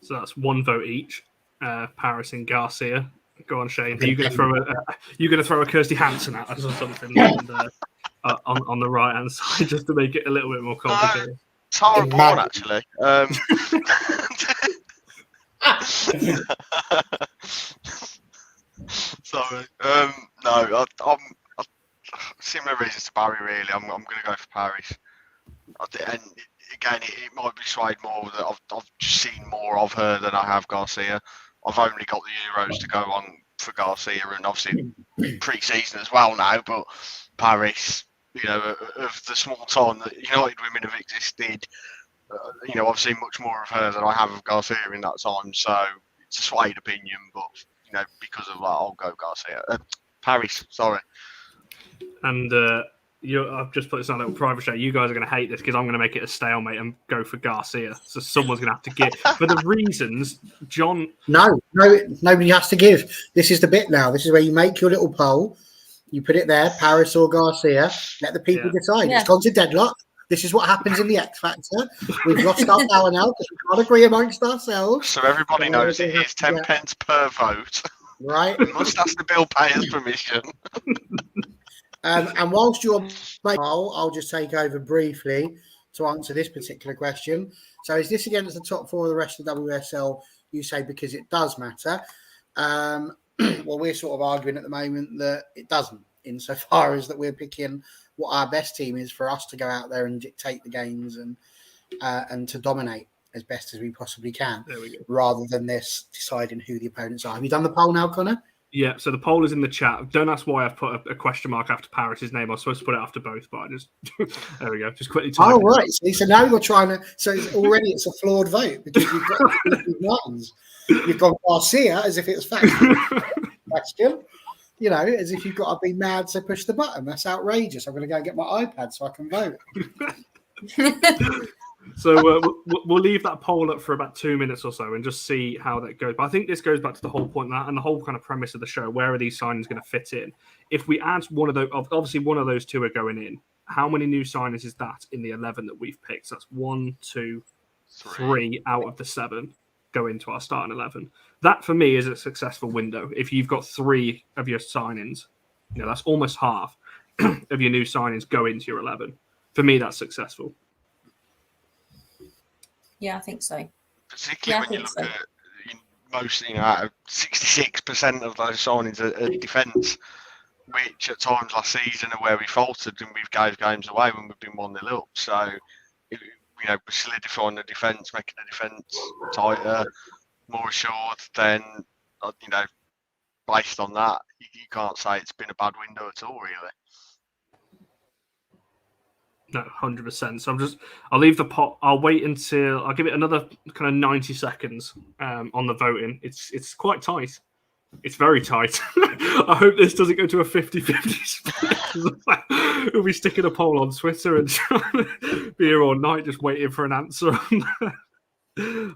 So that's one vote each. Parris and Garcia. Go on, Shane. Are you going to throw a Kirsty Hansen at us or something on the right hand side just to make it a little bit more complicated? Tara Bourne, actually. Sorry. No, I'm similar reasons to Barry. Really, I'm going to go for Parris. And again, it might be swayed more that I've just seen more of her than I have Garcia. I've only got the Euros to go on for Garcia, and obviously pre-season as well now. But Parris, of the small time that United Women have existed, I've seen much more of her than I have of Garcia in that time. So it's a swayed opinion, but because of that, I'll go Garcia. Parris, sorry. And I've just put this on a little private show. You guys are going to hate this because I'm going to make it a stalemate and go for Garcia. So someone's going to have to give. For the reasons, John... No, nobody has to give. This is the bit now. This is where you make your little poll. You put it there, Parris or Garcia. Let the people decide. Yeah. It's gone to deadlock. This is what happens in the X Factor. We've lost our power now because we can't agree amongst ourselves. So everybody knows it is 10 pence per vote. Right. You must ask the bill payer's permission. And whilst you're making, I'll just take over briefly to answer this particular question. So is this against the top four of the rest of the WSL? You say because it does matter. Well, we're sort of arguing at the moment that it doesn't, insofar as that we're picking what our best team is for us to go out there and dictate the games and to dominate as best as we possibly can, rather than this deciding who the opponents are. Have you done the poll now, Connor? Yeah, so the poll is in the chat. Don't ask why I've put a question mark after Parris' name. I was supposed to put it after both, but I just... there we go. Just quickly type it. Right. So now you're trying to... So it's a flawed vote because you've got Martins. You've gone Garcia as if it was factual question. As if you've got to be mad to push the button. That's outrageous. I'm going to go and get my iPad so I can vote. So we'll leave that poll up for about 2 minutes or so and just see how that goes. But I think this goes back to the whole point and the whole kind of premise of the show. Where are these signings going to fit in? If we add one of those, obviously one of those two are going in. How many new signings is that in the 11 that we've picked? So that's 1, 2, 3 out of the 7 go into our starting 11. That for me is a successful window. If you've got 3 of your signings, that's almost half of your new signings go into your 11. For me, that's successful. Yeah, I think so. Particularly when you look at most, 66% of those signings are defence, which at times last season are where we faltered and we've gave games away when we've been 1-0 up. So, we're solidifying the defence, making the defence tighter, more assured. Then, based on that, you can't say it's been a bad window at all, really. No, 100%. So I'll leave the pot. I'll wait until I'll give it another kind of 90 seconds on the voting. It's quite tight. It's very tight. I hope this doesn't go to a 50-50 split. We'll be sticking a poll on Twitter and be here all night just waiting for an answer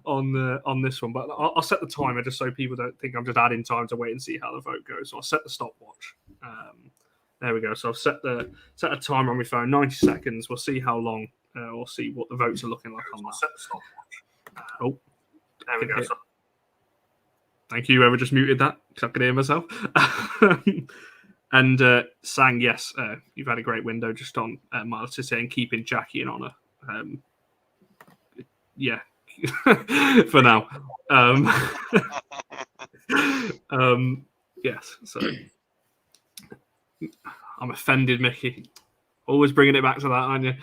on this one. But I'll set the timer just so people don't think I'm just adding time to wait and see how the vote goes. So I'll set the stopwatch. There we go. So I've set a timer on my phone, 90 seconds. We'll see how long. We'll see what the votes are looking like on that. Oh, there we go. Thank you, whoever just muted that, because I could hear myself. And Sang, yes, you've had a great window just on Maya Le Tissier and keeping Jackie in honour. Yeah, for now. Yes, so I'm offended, Mickey. Always bringing it back to that, aren't you?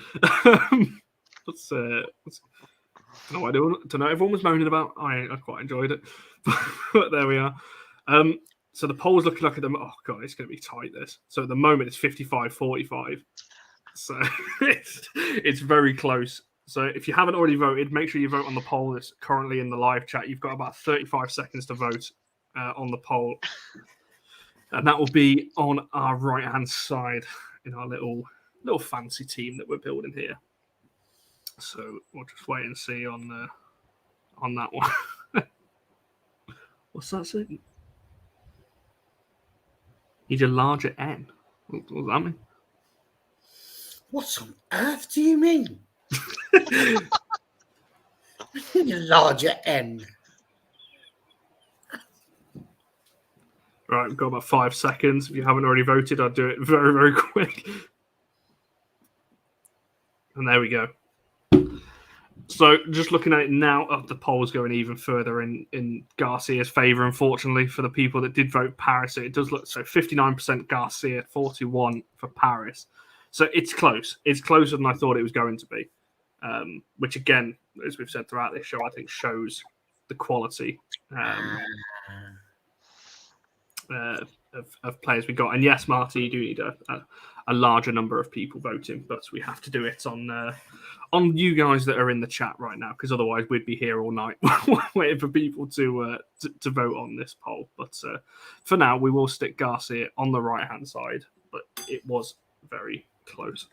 I don't know. Everyone was moaning about. I quite enjoyed it, but there we are. So the poll's looking like at the. Oh god, it's going to be tight. This. So at the moment it's 55-45. So it's very close. So if you haven't already voted, make sure you vote on the poll that's currently in the live chat. You've got about 35 seconds to vote on the poll. And that will be on our right-hand side in our little fancy team that we're building here. So we'll just wait and see on that one. What's that saying? Need a larger N. What does that mean? What on earth do you mean? Larger N. Right, we've got about 5 seconds. If you haven't already voted, I'll do it very, very quick. And there we go. So just looking at it now, the poll's going even further in Garcia's favour, unfortunately, for the people that did vote Parris. It does look so 59% Garcia, 41% for Parris. So it's close. It's closer than I thought it was going to be. Which, again, as we've said throughout this show, I think shows the quality of players we got. And yes, Marty, you do need a larger number of people voting, but we have to do it on you guys that are in the chat right now, because otherwise we'd be here all night waiting for people to vote on this poll. But for now, we will stick Garcia on the right-hand side, but it was very close.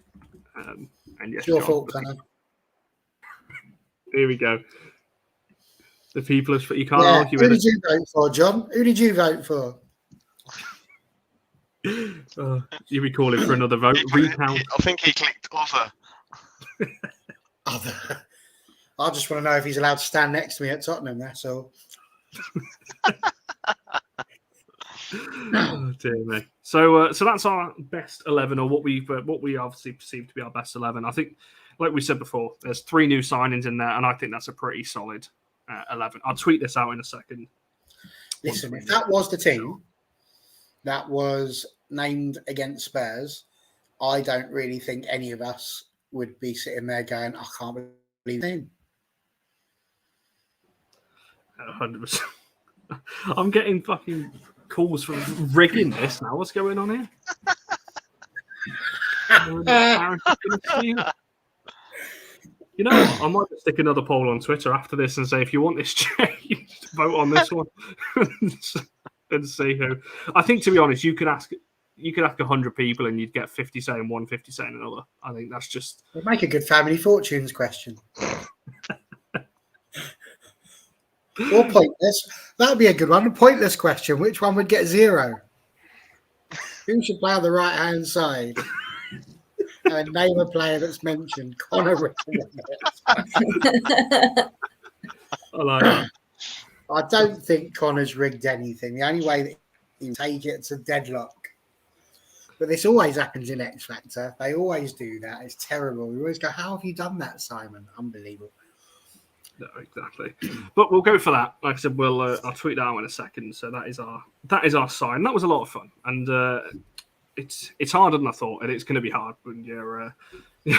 And yes, It's your John, fault, Connor. here we go. The people you can't Yeah, argue who with did you vote for, John? Who did you vote for? you'll be calling for another vote. Recount. I think he clicked other. Other. I just want to know if he's allowed to stand next to me at Tottenham. That's all. Oh dear me. So that's our best 11, or what we obviously perceive to be our best 11. I think, like we said before, there's 3 new signings in there, and I think that's a pretty solid 11. I'll tweet this out in a second. Listen, if that was the team that was named against Spurs, I don't really think any of us would be sitting there going, I can't believe him. 100%. I'm getting fucking calls from rigging this now. What's going on here? You know what? I might just stick another poll on Twitter after this and say, if you want this changed, vote on this one and see who. I think, to be honest, you could ask 100 people and you'd get 50 saying one, 50 saying another. I think that's just... It'd make a good family fortunes question. Or pointless. That would be a good one. A pointless question. Which one would get 0? Who should play on the right-hand side? And name a player that's mentioned. Connor. I like that. I don't think Connor's rigged anything. The only way that he can take it to deadlock. But this always happens in X Factor. They always do that. It's terrible. We always go, how have you done that, Simon? Unbelievable. No, exactly. But we'll go for that. Like I said, I'll tweet that out in a second. So that is our sign. That was a lot of fun, and it's harder than I thought, and it's going to be hard when you're. Do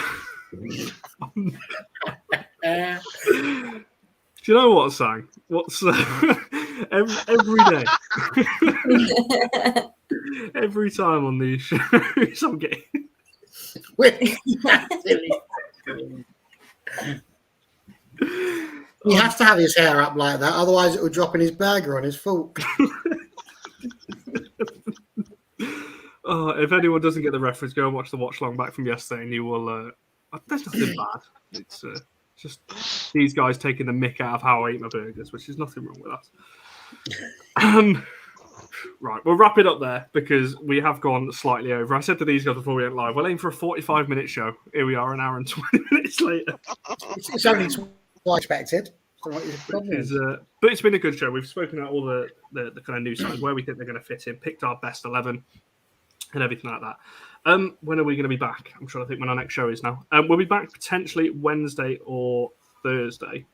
you know what, Sang? What's every day? Every time on these shows, I'm getting. He has to have his hair up like that, otherwise it will drop in his burger on his fork. If anyone doesn't get the reference, go and watch the watch long back from yesterday, and you will. There's nothing bad. It's just these guys taking the mick out of how I eat my burgers, which is nothing wrong with that. Right, we'll wrap it up there because we have gone slightly over. I said to these guys before we went live, we'll aim for a 45-minute show. Here we are, an hour and 20 minutes later. It's only what I expected. But it's been a good show. We've spoken about all the kind of new signs, where we think they're going to fit in, picked our best 11 and everything like that. When are we going to be back? I'm trying to think when our next show is now. We'll be back potentially Wednesday or Thursday.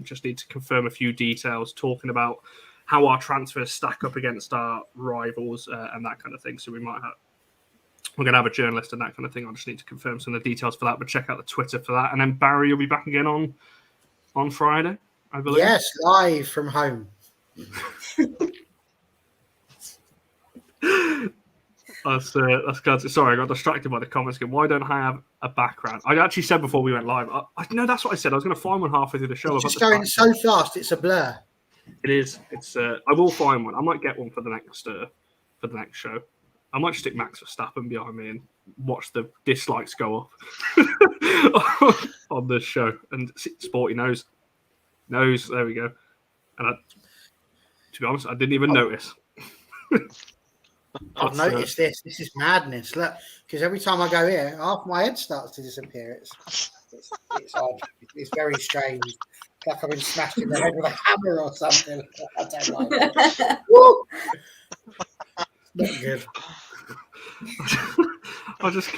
Just need to confirm a few details, talking about how our transfers stack up against our rivals and that kind of thing. So we're going to have a journalist and that kind of thing. I just need to confirm some of the details for that, but check out the Twitter for that. And then Barry will be back again on Friday, I believe. Yes, live from home. That's good. Sorry, I got distracted by the comments. Why don't I have a background? I actually said before we went live. No, that's what I said. I was going to find one halfway through the show. It's just going so fast. It's a blur. It is. It's. I will find one. I might get one for the next show. I might stick Max Verstappen behind me and watch the dislikes go up on the show. And Sporty knows. There we go. And to be honest, I didn't even notice. I've noticed this. This is madness. Look, because every time I go here, half my head starts to disappear. It's odd. It's very strange. It's like I've been smashed in the head with a hammer or something. I don't like it. Woo! Not good. I just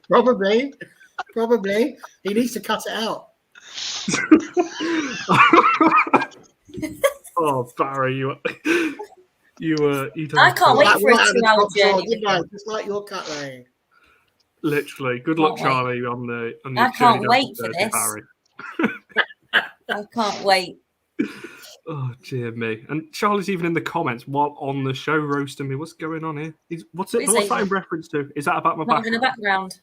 Probably. He needs to cut it out. Oh, Barry, you don't. I can't wait for a 2-hour journey. Just like your cutlery. Literally. Good luck, Charlie, on the I can't wait for Thursday, this. Barry. I can't wait. Oh, dear me. And Charlie's even in the comments while on the show roasting me. What's going on here? What's that in reference to? Is that about my Not in the background.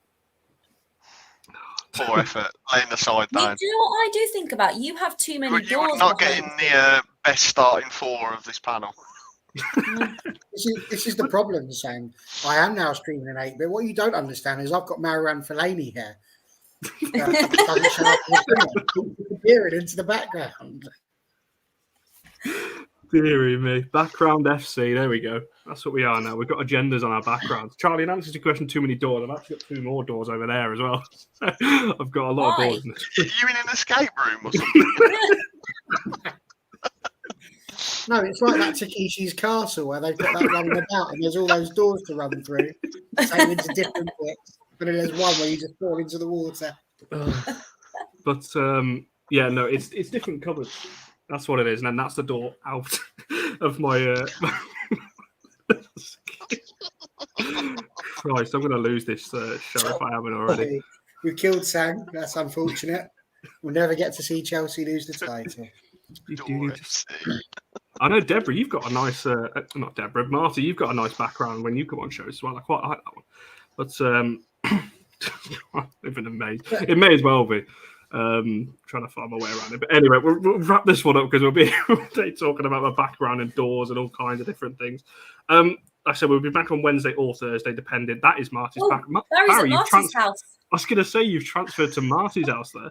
Poor effort, laying the side down. Do you know what I do think about? You have too many You doors. would not get in the best starting 4 of this panel. This is the problem, Sam. I am now streaming in 8, but what you don't understand is I've got Marouane Fellaini here. Doesn't show up in the film, disappearing into the background. Deary me. Background FC. There we go. That's what we are now. We've got agendas on our backgrounds. Charlie, in answer to your question, too many doors. I've actually got 2 more doors over there as well. I've got a lot of doors. Are you in an escape room or something? No, it's like that Takeshi's Castle where they've got that running about and there's all those doors to run through, taken into different bits. But then there's one where you just fall into the water. But yeah, no, it's different cupboards. That's what it is, and then that's the door out of my. Christ, I'm going to lose this show if I haven't already. We killed Sang. That's unfortunate. We'll never get to see Chelsea lose the title. I know, Deborah, you've got a nice. Not Deborah, Marty, you've got a nice background when you come on shows as well. I quite like that one. But it may as well be. Trying to find my way around it, but anyway, we'll wrap this one up because we'll be all day talking about my background and doors and all kinds of different things. Like I said, we'll be back on Wednesday or Thursday, depending. That is Marty's back. Barry, at Marty's house. I was going to say you've transferred to Marty's house there.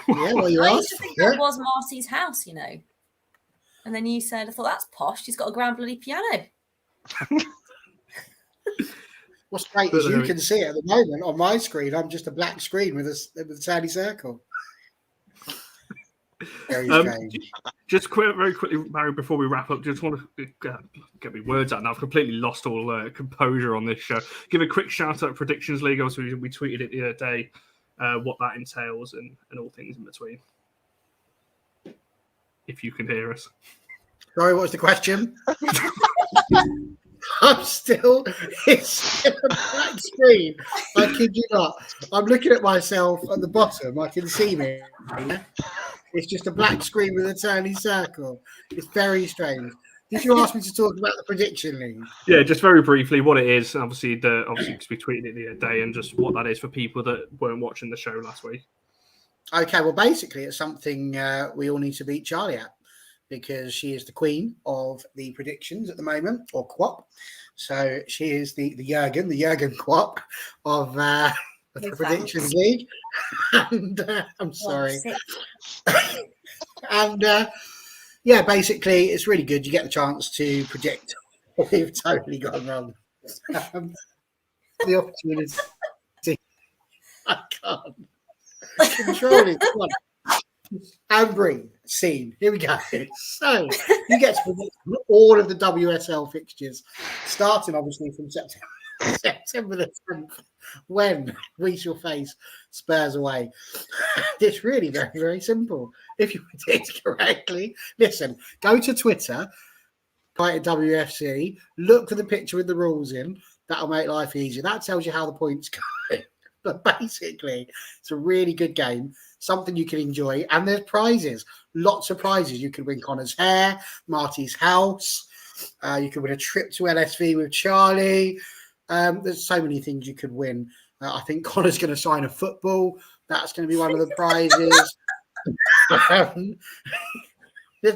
Yeah, well, I used to think that was Marty's house, you know. And then you said, I thought that's posh. He's got a grand bloody piano. What's great is you can see it at the moment on my screen. I'm just a black screen with a tiny circle. Very strange. Just very quickly, Barry, before we wrap up, just want to get me words out now. I've completely lost all composure on this show. Give a quick shout out to Predictions League. Also, we tweeted it the other day, what that entails and all things in between. If you can hear us. Sorry, what was the question? It's still a black screen. I kid you not. I'm looking at myself at the bottom. I can see me. It's just a black screen with a tiny circle. It's very strange. Did you ask me to talk about the Prediction League? Yeah, just very briefly what it is. Obviously, because we tweeted it the other day, and just what that is for people that weren't watching the show last week. Okay, well, basically, it's something we all need to beat Charlie at, because she is the queen of the predictions at the moment, or Quap. So she is the Jurgen Quap of the Predictions League. And I'm sorry. And yeah, basically, it's really good. You get the chance to predict what we've totally gone wrong. The opportunity. I can't control it. Come on. Ambry scene. Here we go. So you get to predict all of the WSL fixtures, starting obviously from September the 10th, when we shall face Spurs away. It's really very, very simple. If you predict correctly, listen, go to Twitter, type WFC, look for the picture with the rules in. That'll make life easier. That tells you how the points go. But basically, it's a really good game, something you can enjoy. And there's prizes, lots of prizes. You can win Connor's hair, Marty's house, You could win a trip to LSV with Charlie. There's so many things you could win. I think Connor's going to sign a football. That's going to be one of the prizes. There's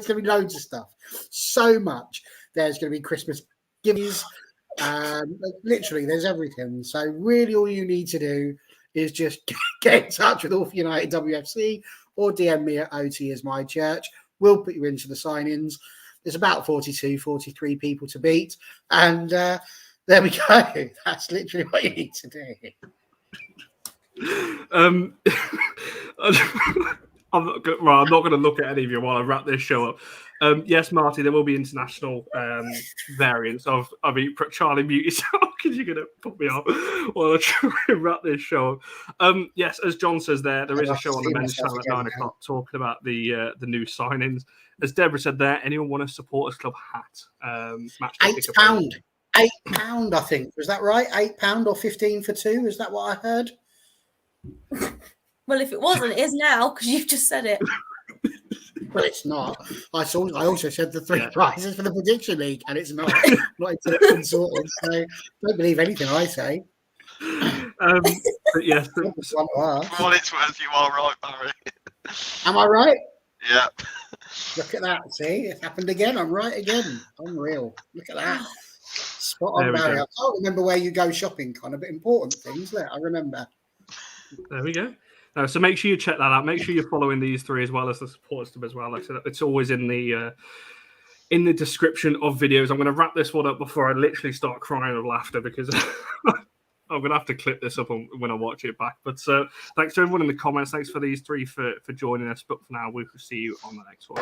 going to be loads of stuff. So much. There's going to be Christmas giveaways. Literally, there's everything. So really all you need to do is just get in touch with All United WFC or DM me at OT as my church. We'll put you into the sign-ins. There's about 42, 43 people to beat. And there we go. That's literally what you need to do. I'm not going to look at any of you while I wrap this show up. Yes, Marty, there will be international variants of Charlie mute yourself because you're going to put me off while I try and wrap this show up. Yes, as John says there is a show on the men's channel at 9 o'clock talking about the new signings. As Deborah said there, anyone want a supporters club hat? £8. £8, I think. Was that right? £8 or 15 for 2? Is that what I heard? Well, if it wasn't, it is now because you've just said it. Well, it's not. I also said the 3 prizes for the prediction league, and it's not. Not exactly sorted. So don't believe anything I say. But yes, for what it's worth, you are right, Barry. Am I right? Yeah. Look at that. See, it happened again. I'm right again. Unreal. Look at that. Spot on, Barry. I can't remember where you go shopping, Connor, but important things. Look, I remember. There we go. So make sure you check that out. Make sure you're following these 3 as well as the supporters club as well. Like I said, it's always in the description of videos. I'm going to wrap this one up before I literally start crying of laughter because I'm going to have to clip this up when I watch it back. But thanks to everyone in the comments. Thanks for these 3 for joining us. But for now, we will see you on the next one.